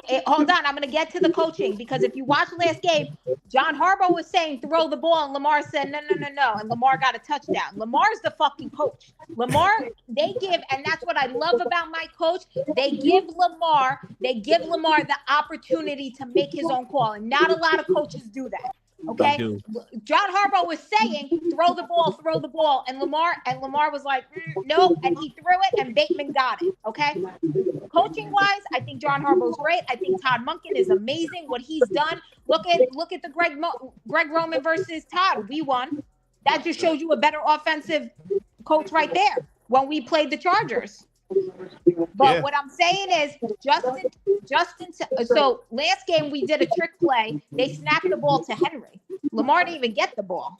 And hold on, I'm going to get to the coaching because if you watch last game, John Harbaugh was saying throw the ball, and Lamar said no, and Lamar got a touchdown. Lamar's the fucking coach. Lamar, they give, and that's what I love about my coach. They give Lamar the opportunity to make his own call, and not a lot of coaches do that. Okay, John Harbaugh was saying throw the ball, and Lamar was like no, and he threw it, and Bateman got it. Okay, coaching wise, I think John Harbaugh's great. I think Todd Monken is amazing what he's done. Look at the Greg Roman versus Todd. We won. That just shows you a better offensive coach right there when we played the Chargers. But what I'm saying is Justin. So last game we did a trick play. They snapped the ball to Henry. Lamar didn't even get the ball.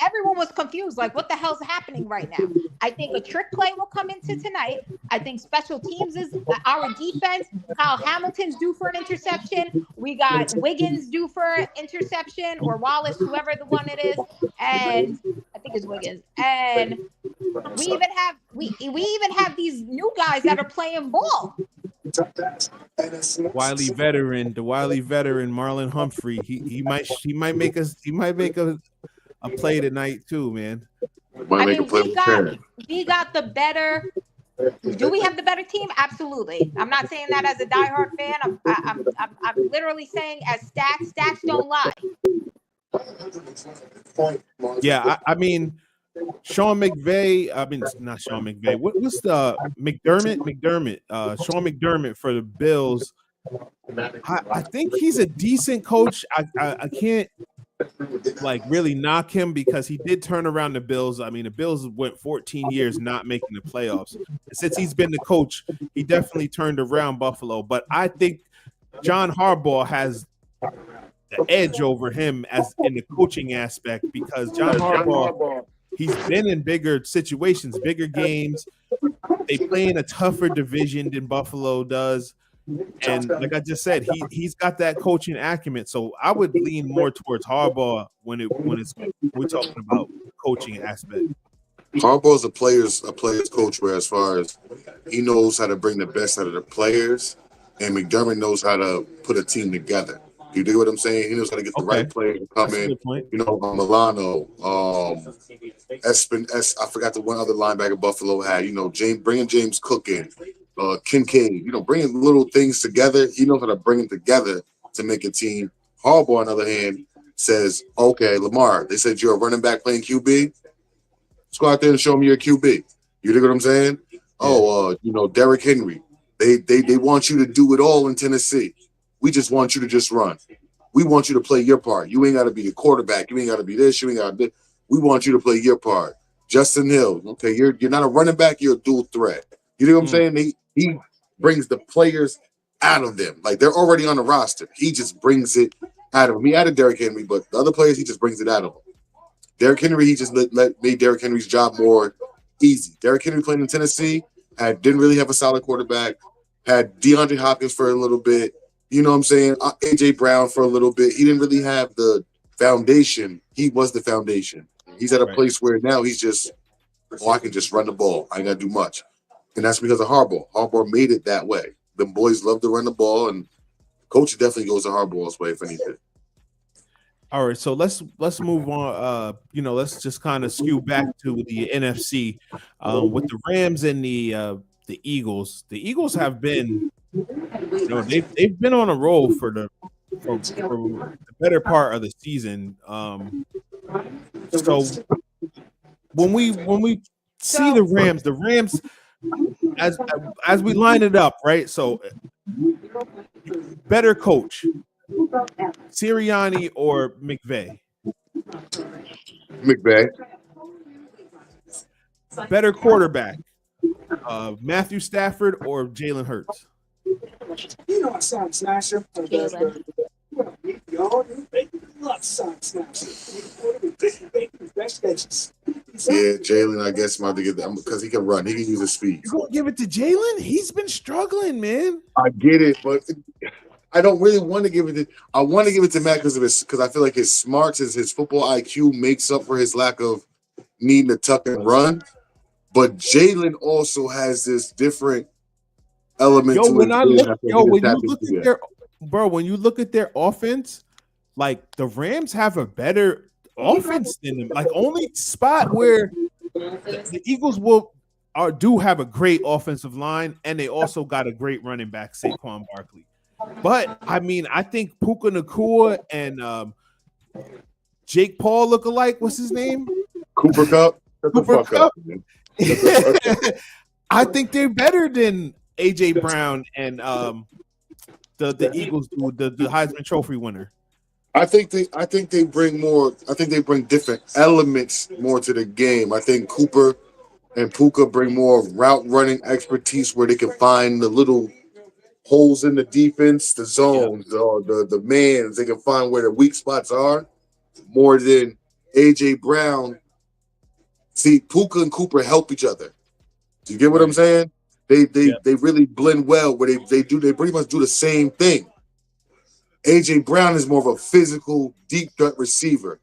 Everyone was confused. Like, what the hell's happening right now? I think a trick play will come into tonight. I think special teams is our defense. Kyle Hamilton's due for an interception. We got Wiggins due for an interception, or Wallace, whoever the one it is. And I think it's Wiggins. And we even have these new guys that are playing ball. The wily veteran Marlon Humphrey. He might make a play tonight too, man. I mean, we got the better. Do we have the better team? Absolutely. I'm not saying that as a diehard fan. I'm literally saying as stats don't lie. Yeah, I mean, Sean McVay. I mean, not Sean McVay. What's the McDermott? Sean McDermott for the Bills. I think he's a decent coach. I can't like really knock him because he did turn around the Bills. I mean, the Bills went 14 years not making the playoffs. And since he's been the coach, he definitely turned around Buffalo. But I think John Harbaugh has the edge over him as in the coaching aspect because John Harbaugh, he's been in bigger situations, bigger games. They play in a tougher division than Buffalo does. And like I just said, he's got that coaching acumen. So I would lean more towards Harbaugh when we're talking about coaching aspect. Harbaugh's a player's coach, where as far as he knows how to bring the best out of the players, and McDermott knows how to put a team together. You dig what I'm saying? He knows how to get the right player to come in. You know, Milano, I forgot the one other linebacker Buffalo had. You know, bringing James Cook in, Kincaid. You know, bringing little things together. He knows how to bring them together to make a team. Harbaugh, on the other hand, says, "Okay, Lamar, they said you're a running back playing QB. Let's go out there and show me your QB." You dig what I'm saying? Yeah. Oh, you know, Derrick Henry. They want you to do it all in Tennessee. We just want you to just run. We want you to play your part. You ain't got to be the quarterback. You ain't got to be this. You ain't got to be. We want you to play your part. Justin Hill. Okay, you're not a running back. You're a dual threat. You know what I'm saying? He brings the players out of them. Like they're already on the roster. He just brings it out of them. He added Derrick Henry, but the other players, he just brings it out of them. Derrick Henry, he just made Derrick Henry's job more easy. Derrick Henry playing in Tennessee, didn't really have a solid quarterback, had DeAndre Hopkins for a little bit, you know what I'm saying? AJ Brown for a little bit. He didn't really have the foundation. He was the foundation. He's at a place where now he's just, I can just run the ball. I ain't got to do much. And that's because of Harbaugh. Harbaugh made it that way. The boys love to run the ball, and coach definitely goes to Harbaugh's way if anything. All right, so let's move on. Let's just kind of skew back to the NFC with the Rams and the Eagles. The Eagles have been, they've been on a roll for the better part of the season. So when we see the Rams as we line it up, right? So better coach, Sirianni or McVay? McVay. Better quarterback, Matthew Stafford or Jalen Hurts? You know, I saw him smash him. Jalen. Yeah, Jalen, I guess, I'm about to get that because he can run. He can use his speed. You gonna give it to Jalen? He's been struggling, man. I get it, but I don't really want to give it to. I want to give it to Matt because I feel like his smarts, his football IQ makes up for his lack of needing to tuck and run. But Jalen also has this different element to when you look at their offense, like the Rams have a better offense than them. Like only spot where the Eagles do have a great offensive line, and they also got a great running back, Saquon Barkley. But I mean, I think Puka Nacua and Jake Paul look alike. What's his name? Cooper Kupp. Cooper Kupp. I think they're better than AJ Brown and the Eagles do, the Heisman Trophy winner. I think they bring more. I think they bring different elements more to the game. I think Cooper and Puka bring more route running expertise where they can find the little holes in the defense, the zones, the mans. They can find where the weak spots are more than AJ Brown. See, Puka and Cooper help each other. Do you get what I'm saying? They really blend well where they pretty much do the same thing. AJ Brown is more of a physical, deep threat receiver.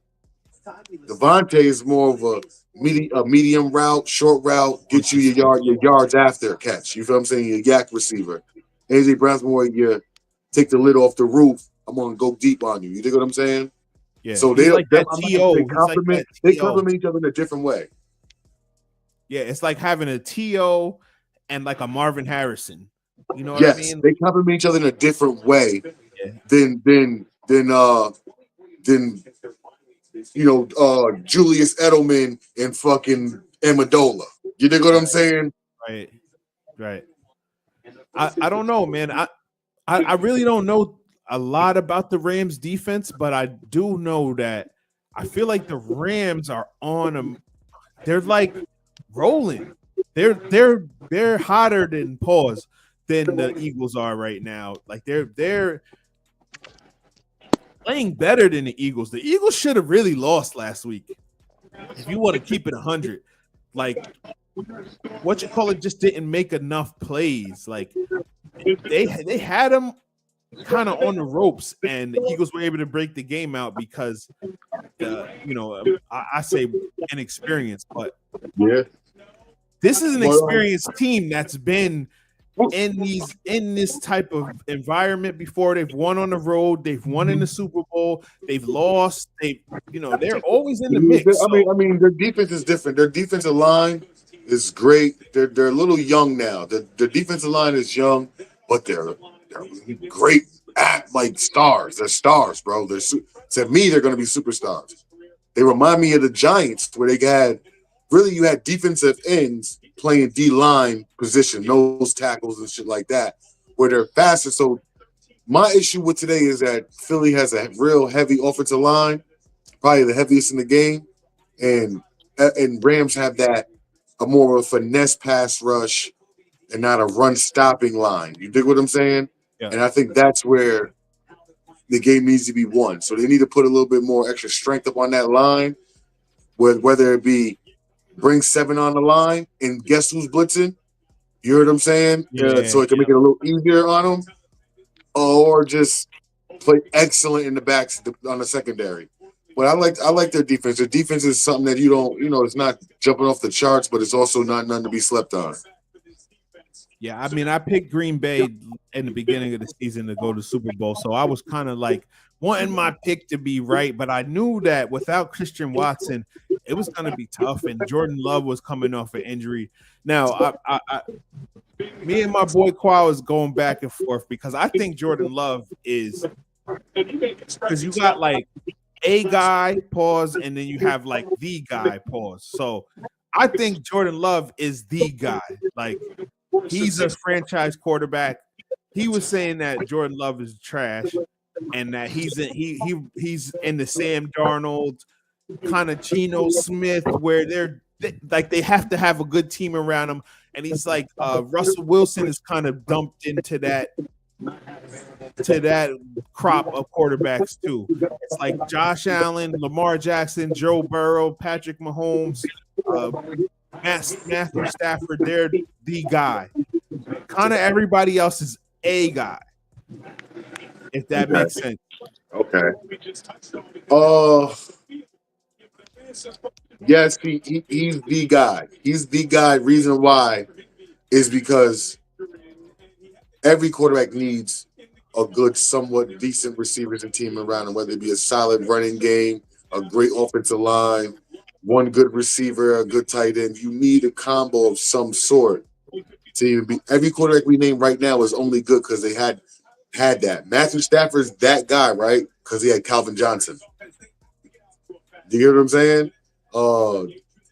Devontae is more of a medium route, short route, get you your yards after catch. You feel what I'm saying? Your yak receiver. AJ Brown's more you take the lid off the roof. I'm gonna go deep on you. You dig what I'm saying? Yeah. So they complement each other in a different way. Yeah, it's like having a T.O. and like a Marvin Harrison. You know what I mean? They complement each other in a different way than Julius Edelman and fucking Amendola. You dig what I'm saying? Right. I don't know, man. I really don't know a lot about the Rams defense, but I do know that I feel like the Rams are on them. They're like rolling. They're hotter than the Eagles are right now. Like they're playing better than the Eagles. The Eagles should have really lost last week. If you want to keep it 100, like just didn't make enough plays. Like they had them kind of on the ropes, and the Eagles were able to break the game out because I say inexperience, but this is an experienced team that's been in this type of environment before. They've won on the road, they've won in the Super Bowl, they've lost, they're always in the mix. I mean, their defense is different. Their defensive line is great. They're a little young now. The defensive line is young, but they're great at like stars. They're stars, bro. To me, they're going to be superstars. They remind me of the Giants, where you had defensive ends playing D-line position, nose tackles and shit like that, where they're faster. So my issue with today is that Philly has a real heavy offensive line, probably the heaviest in the game, and Rams have a more of a finesse pass rush and not a run stopping line. You dig what I'm saying? And I think that's where the game needs to be won. So they need to put a little bit more extra strength up on that line, whether it be bring 7 on the line and guess who's blitzing? You heard what I'm saying? So it can make it a little easier on them, or just play excellent in the backs on the secondary. But I like their defense. Their defense is something that it's not jumping off the charts, but it's also not none to be slept on. Yeah, I mean, I picked Green Bay in the beginning of the season to go to Super Bowl, so I was kind of like wanting my pick to be right, but I knew that without Christian Watson, it was going to be tough, and Jordan Love was coming off an injury. Now, me and my boy Qua is going back and forth because I think Jordan Love is – because you got like a guy, pause, and then you have like the guy, pause. So I think Jordan Love is the guy. Like, he's a franchise quarterback. He was saying that Jordan Love is trash and that he's in the Sam Darnold kind of Geno Smith where they have to have a good team around him. And he's like Russell Wilson is kind of dumped into that crop of quarterbacks too. It's like Josh Allen, Lamar Jackson, Joe Burrow, Patrick Mahomes, Matthew Stafford. They're the guy. Kind of everybody else is a guy, if that makes sense. Okay. Yes, he's the guy. He's the guy. Reason why is because every quarterback needs a good, somewhat decent receivers and team around him, whether it be a solid running game, a great offensive line, one good receiver, a good tight end. You need a combo of some sort to even be. Every quarterback we name right now is only good because they had that. Matthew Stafford's that guy, right? Because he had Calvin Johnson. Do you hear what I'm saying?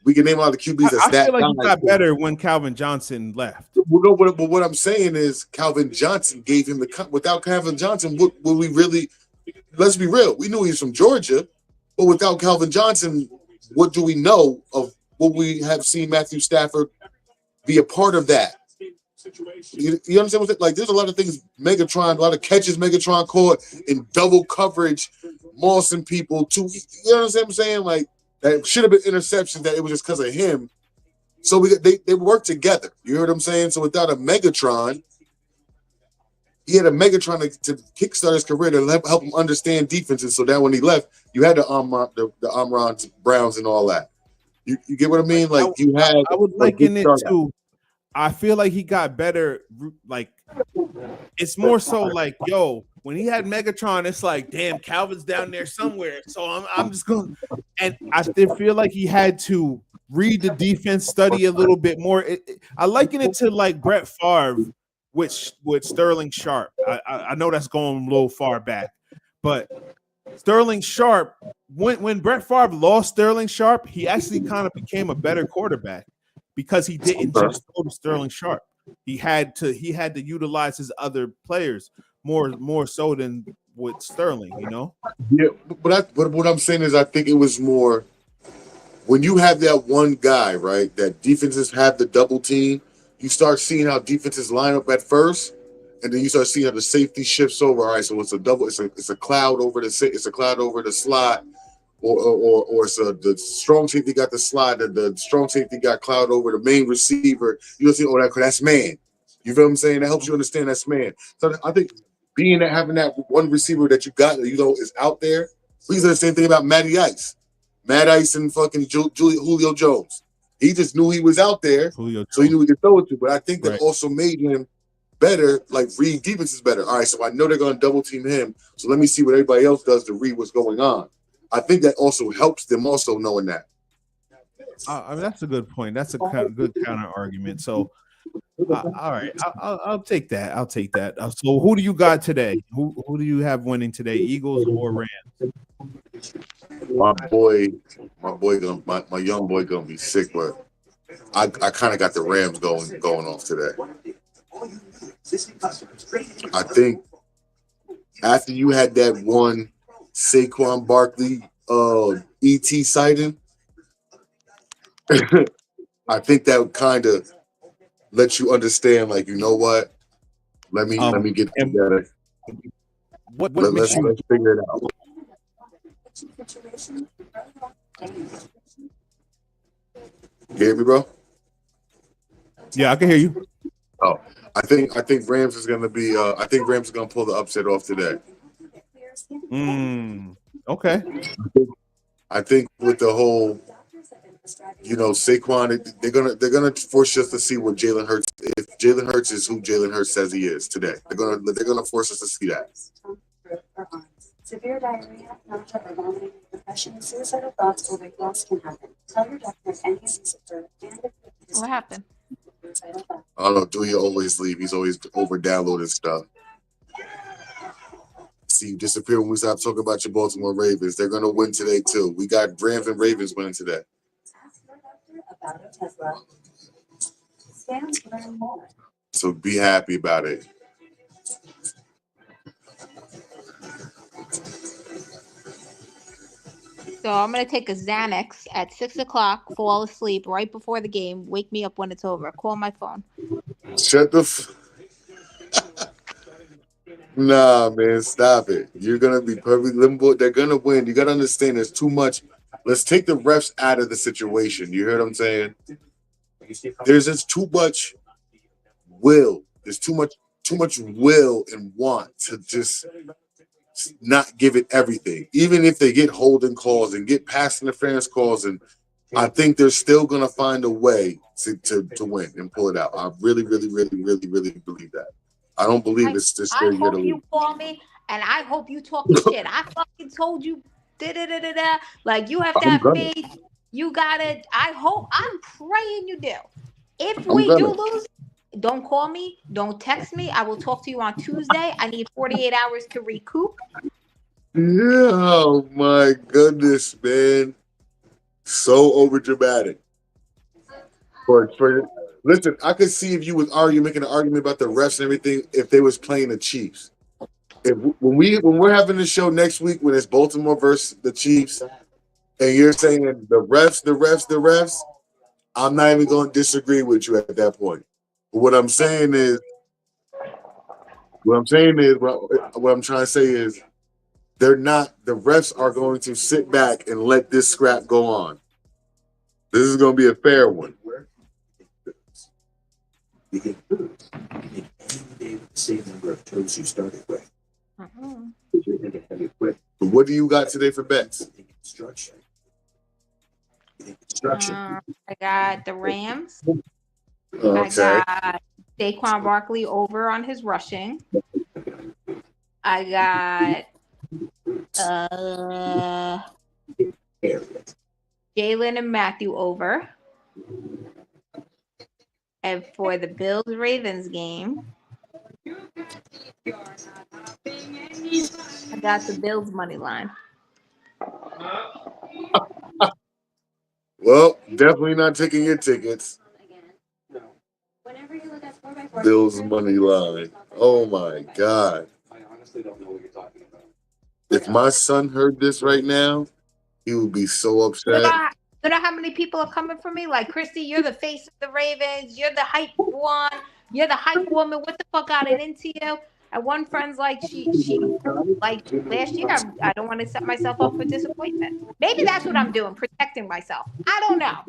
We can name all the QBs as that. I feel like he got better when Calvin Johnson left. Well, no, but what I'm saying is Calvin Johnson gave him without Calvin Johnson, would we really? Let's be real. We knew he was from Georgia, but without Calvin Johnson, what do we know of what we have seen Matthew Stafford be a part of that? You understand what? Like, there's a lot of things Megatron, a lot of catches Megatron caught in double coverage, mossing people too. You understand what I'm saying? Like, that should have been interceptions. That it was just because of him. So they work together. You hear what I'm saying? So without a Megatron, he had a Megatron to kickstart his career to help him understand defenses. So that when he left, you had the Amon Browns and all that. You get what I mean? Like, you had. I would liken it to. I feel like he got better. Like, it's more so like, yo, when he had Megatron, it's like, damn, Calvin's down there somewhere. So I'm just going. And I still feel like he had to read the defense, study a little bit more. I liken it to like Brett Favre with Sterling Sharp. I know that's going a little far back, but Sterling Sharp, when Brett Favre lost Sterling Sharp, he actually kind of became a better quarterback because he didn't just throw to Sterling Sharp. He had to utilize his other players more so than with Sterling, you know? Yeah, but what I'm saying is I think it was more when you have that one guy, right, that defenses have the double team, you start seeing how defenses line up at first, and then you start seeing how the safety shifts over. All right, so it's a cloud over the slot, or it's the strong safety got the slot, the strong safety got cloud over the main receiver. You'll see, that's man. You feel what I'm saying? That helps you understand that's man. So I think having that one receiver that you got, is out there. We can say the same thing about Matty Ice. Matt Ice and fucking Julio Jones. He just knew he was out there, so he knew he could throw it to. But I think that also made him better, like read defenses better. All right, so I know they're going to double team him, so let me see what everybody else does to read what's going on. I think that also helps them also knowing that. I mean, that's a good point. That's a good counter argument. So, all right, I'll take that. I'll take that. So, who do you got today? Who do you have winning today? Eagles or Rams? My young boy gonna be sick, but I kind of got the Rams going off today. I think after you had that one Saquon Barkley ET sighting, I think that would kind of let you understand, like, you know what? Let me get and together. what Let's makes you? figure it out. You hear me, bro? Yeah, I can hear you. Oh, I think Rams is gonna be. I think Rams are gonna pull the upset off today. Okay. I think with the whole, Saquon, they're gonna force us to see what Jalen Hurts. If Jalen Hurts is who Jalen Hurts says he is today, they're gonna force us to see that. Severe diarrhea, nausea, or vomiting, depression, suicidal thoughts, or weight loss can happen. Tell your doctor if any of these occur and if What happened? I don't know. Dewey always leave. He's always over downloading stuff. See, you disappear when we stop talking about your Baltimore Ravens. They're gonna win today too. We got Rams and Ravens winning today. Ask your doctor about a Tesla. Scans learn more. So be happy about it. So I'm gonna take a Xanax at 6:00, fall asleep right before the game. Wake me up when it's over. Call my phone. Shut the. Nah, man, stop it. You're gonna be perfect limbo. They're gonna win. You gotta understand. There's too much. Let's take the refs out of the situation. You heard what I'm saying? There's just too much will. There's too much will and want to just not give it everything. Even if they get holding calls and get pass interference calls, and I think they're still gonna find a way to win and pull it out. I really, really, really, really, really believe that. I don't believe it's just I their year to hope lose. you call me and I hope you talking shit. I fucking told you like you have to I'm have gonna. faith. You got it. I'm praying you do. If I'm we do gonna. lose, don't call me, don't text me. I will talk to you on Tuesday. I need 48 hours to recoup. Yeah, oh my goodness, man. So over dramatic. Listen, I could see if you was making an argument about the refs and everything if they was playing the Chiefs. When we're having the show next week when it's Baltimore versus the Chiefs, and you're saying the refs, I'm not even going to disagree with you at that point. But what I'm trying to say is they're not. The refs are going to sit back and let this scrap go on. This is going to be a fair one. You get food. You get the same number of toes you started with. You're going to have it quick. But what do you got today for bets? Instruction. I got the Rams. Okay. I got Saquon Barkley over on his rushing. I got Jalen and Matthew over. And for the Bills Ravens game, I got the Bills money line. Well, definitely not taking your tickets. Bills money line. Oh my God. I honestly don't know what you're talking about. If my son heard this right now, he would be so upset. You know how many people are coming for me? Like, Christy, you're the face of the Ravens. You're the hype one. You're the hype woman. What the fuck got it into you? And one friend's like, she like last year, I don't want to set myself up for disappointment. Maybe that's what I'm doing, protecting myself. I don't know.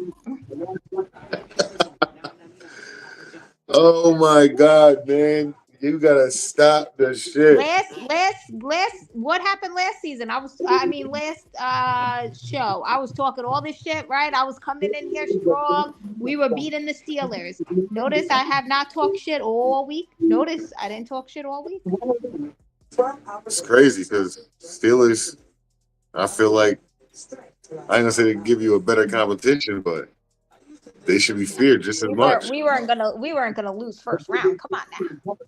Oh my God, man. You gotta stop the shit. What happened last season? Last show, I was talking all this shit, right? I was coming in here strong. We were beating the Steelers. Notice I have not talked shit all week. Notice I didn't talk shit all week. It's crazy because Steelers, I feel like, I ain't gonna say they give you a better competition, but they should be feared just as much. We weren't gonna lose first round. Come on now.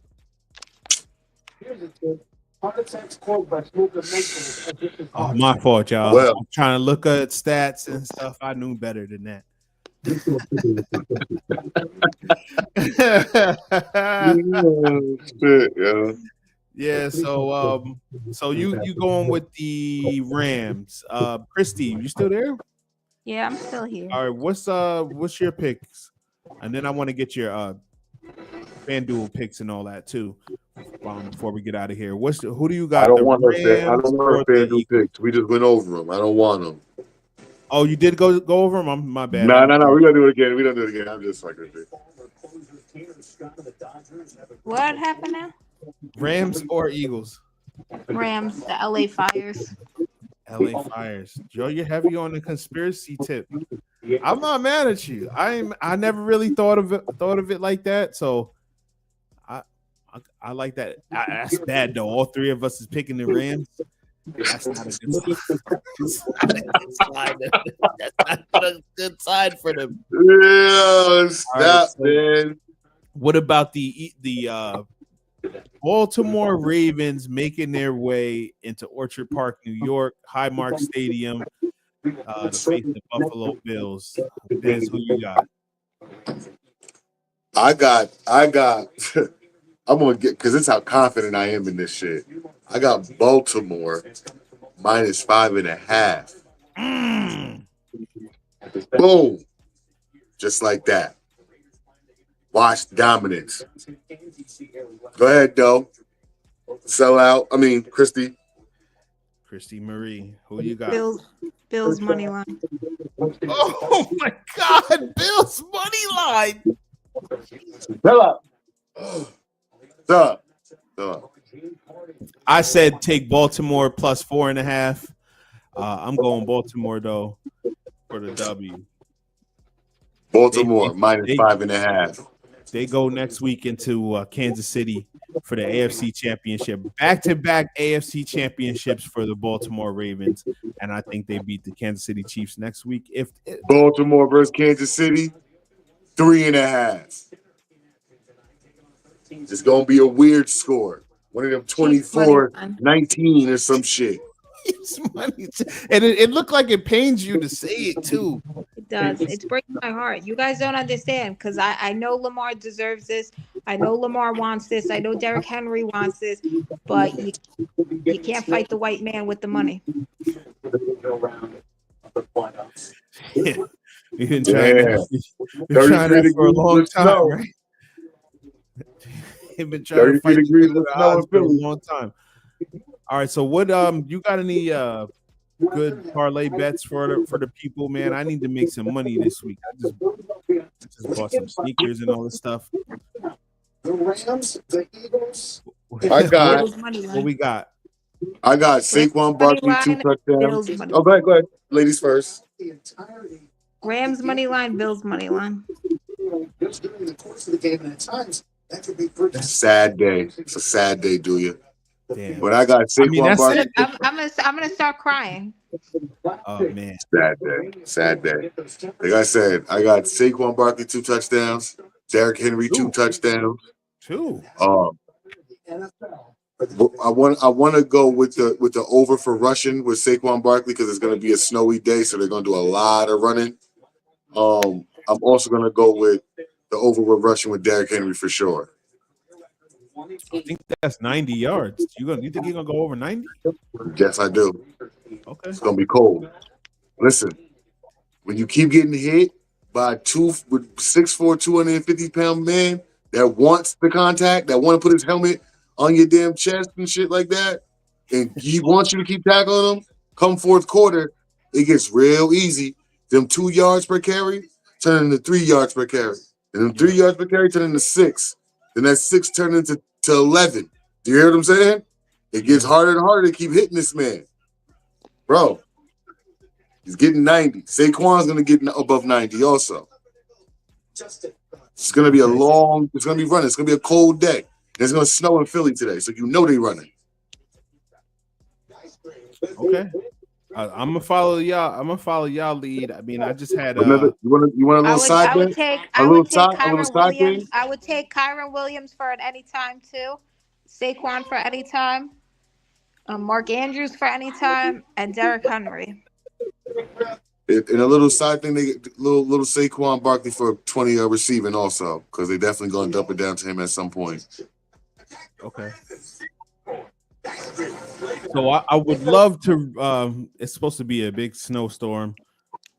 Oh, my fault, y'all. Well, I'm trying to look at stats and stuff. I knew better than that. shit, yo. Yeah, so you going with the Rams. Christy, you still there? Yeah, I'm still here. All right, what's your picks? And then I want to get your FanDuel picks and all that too. Before we get out of here, who do you I got? don't The want her. I Rams don't want or her the FanDuel Eagles? picks. We just went over them. I don't want them. Oh, you did go over them. My bad. No. We don't do it again. We don't do it again. I'm just fucking with you. What happened now? Rams or Eagles? Rams, the LA Fires. LA Fires. Joe, you're heavy on the conspiracy tip. I'm not mad at you. I never really thought of it like that. So I like that. That's bad though. All three of us is picking the Rams. That's not a good sign. That's not a good sign for them. Yeah, stop, Right, so man. what about the Baltimore Ravens making their way into Orchard Park, New York, Highmark Stadium, to face the Buffalo Bills? Biz, who you got? I got. I'm gonna get because it's how confident I am in this shit. I got Baltimore -5.5. Boom, just like that. Watch dominance. Go ahead, Doe. Sell out. I mean, Christy Marie, who you got? Bills money line. Oh my God, Bills money line. Sell out. I said take Baltimore +4.5. I'm going Baltimore though for the W. Baltimore -5.5. They go next week into Kansas City for the AFC Championship. Back-to-back AFC Championships for the Baltimore Ravens, and I think they beat the Kansas City Chiefs next week. If Baltimore versus Kansas City, 3.5. It's gonna be a weird score. One of them 24-19 or some shit. And it looked like it pains you to say it too. It does. It's breaking my heart. You guys don't understand because I know Lamar deserves this. I know Lamar wants this. I know Derrick Henry wants this, but you can't fight the white man with the money. Yeah. You've been trying that for a long time, right? You've been trying to fight the odds for a long time. All right, so what you got any good parlay bets for the people, man? I need to make some money this week. I just bought some sneakers and all this stuff. The Rams, the Eagles. What we got? I got Saquon Barkley 2 touchdowns. Oh, go ahead. Ladies first. Rams money line, Bills money line. During the course of the game, and at times that could be pretty. Sad day. It's a sad day, do you? Damn. But I got Saquon Barkley. I'm gonna start crying. Oh man. Sad day. Like I said, I got Saquon Barkley 2 touchdowns, Derrick Henry 2 touchdowns. 2. I want to go with the over for rushing with Saquon Barkley because it's going to be a snowy day, so they're going to do a lot of running. I'm also going to go with the over with rushing with Derrick Henry for sure. I think that's 90 yards. You think you're gonna go over 90? Yes, I do. Okay. It's gonna be cold. Listen, when you keep getting hit by 6'4", 250-pound man that wants the contact, that want to put his helmet on your damn chest and shit like that, and he wants you to keep tackling him, come fourth quarter, it gets real easy. Them 2 yards per carry turn into 3 yards per carry. And them 3 yards per carry turn into 6. Then that 6 turn into 11. Do you hear what I'm saying? It gets harder and harder to keep hitting this man. Bro, he's getting 90. Saquon's going to get above 90 also. It's going to be running. It's going to be a cold day. And it's going to snow in Philly today, so you know they're running. Okay. I'm gonna follow y'all lead. I mean, I just had you want a little side thing? I would take Kyron Williams. I would take Kyron Williams for an anytime too. Saquon for anytime. Mark Andrews for anytime, and Derrick Henry. And a little side thing, they get little Saquon Barkley for 20 receiving also, because they definitely going to dump it down to him at some point. Okay. So I would love to. It's supposed to be a big snowstorm.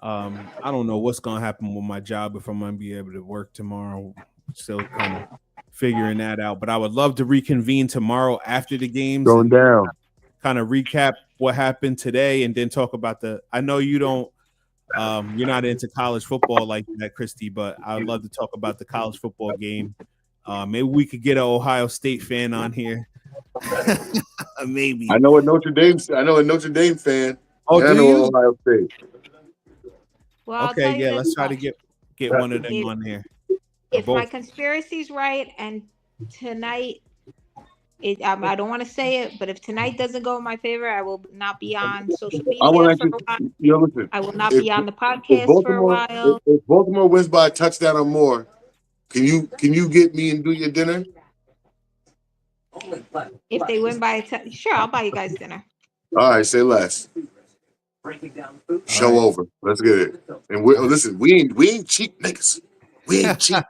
I don't know what's gonna happen with my job if I'm gonna be able to work tomorrow. still kind of figuring that out. But I would love to reconvene tomorrow after the games. Going down. Kind of recap what happened today and then talk about I know you don't, you're not into college football like that, Christy, but I would love to talk about the college football game. Maybe we could get an Ohio State fan on here. Maybe. I know a Notre Dame fan. Oh, and I know Ohio State. Well, I'll Okay, tell you yeah, this let's try to much. get one of them on here. If my Both. conspiracy's right, and tonight, I don't want to say it, but if tonight doesn't go in my favor, I will not be on social media I will for a while. listen. I will not If- be on the If podcast for a while. if Baltimore wins by a touchdown or more, can you get me and do your dinner? If they win by sure, I'll buy you guys dinner. All right, say less. Show over. Let's get it. And listen, we ain't cheap niggas. We ain't cheap.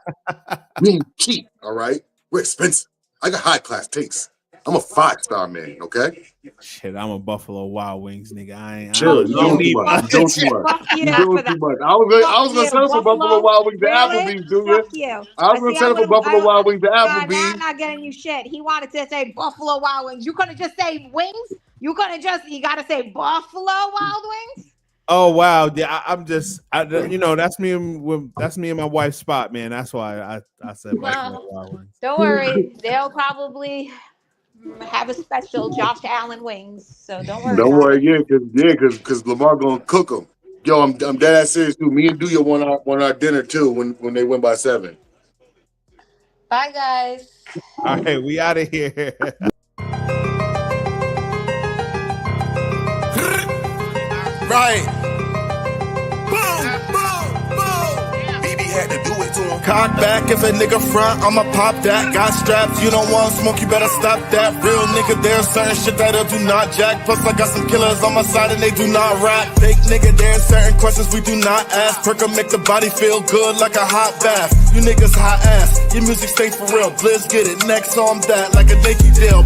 We ain't cheap. All right, we're expensive. I got high class taste. I'm a 5-star man. Okay. Shit, I'm a Buffalo Wild Wings nigga. I Chill. You don't doing too much. You doing too much. Fuck you You doing for too that. much. I was gonna settle for Buffalo Wild Wings to Really? Applebee's, dude. Fuck you. I was gonna settle for Buffalo Wild Wings to Now I'm Applebee's. not getting you shit. He wanted to say Buffalo Wild Wings. You couldn't just say wings. You gotta say Buffalo Wild Wings. Oh wow, yeah, that's me and my wife's spot, man. That's why I said Buffalo Wild Wings. Don't worry, they'll probably have a special Josh Allen wings. So don't worry. Don't worry, because Lamar gonna cook them. Yo, I'm dead ass serious too. Me and Duya want our dinner too when they win by 7. Bye guys. All right, we out of here. Right. Boom, boom, boom. BB had to do it to him. Cock back if a nigga front, I'ma pop that. Got straps, you don't want smoke, you better stop that. Real nigga, there's certain shit that I do not jack. Plus I got some killers on my side and they do not rap. Fake nigga, there's certain questions we do not ask. Perka make the body feel good like a hot bath. You niggas hot ass, your music stay for real. Blizz get it, next on that like a Nike deal.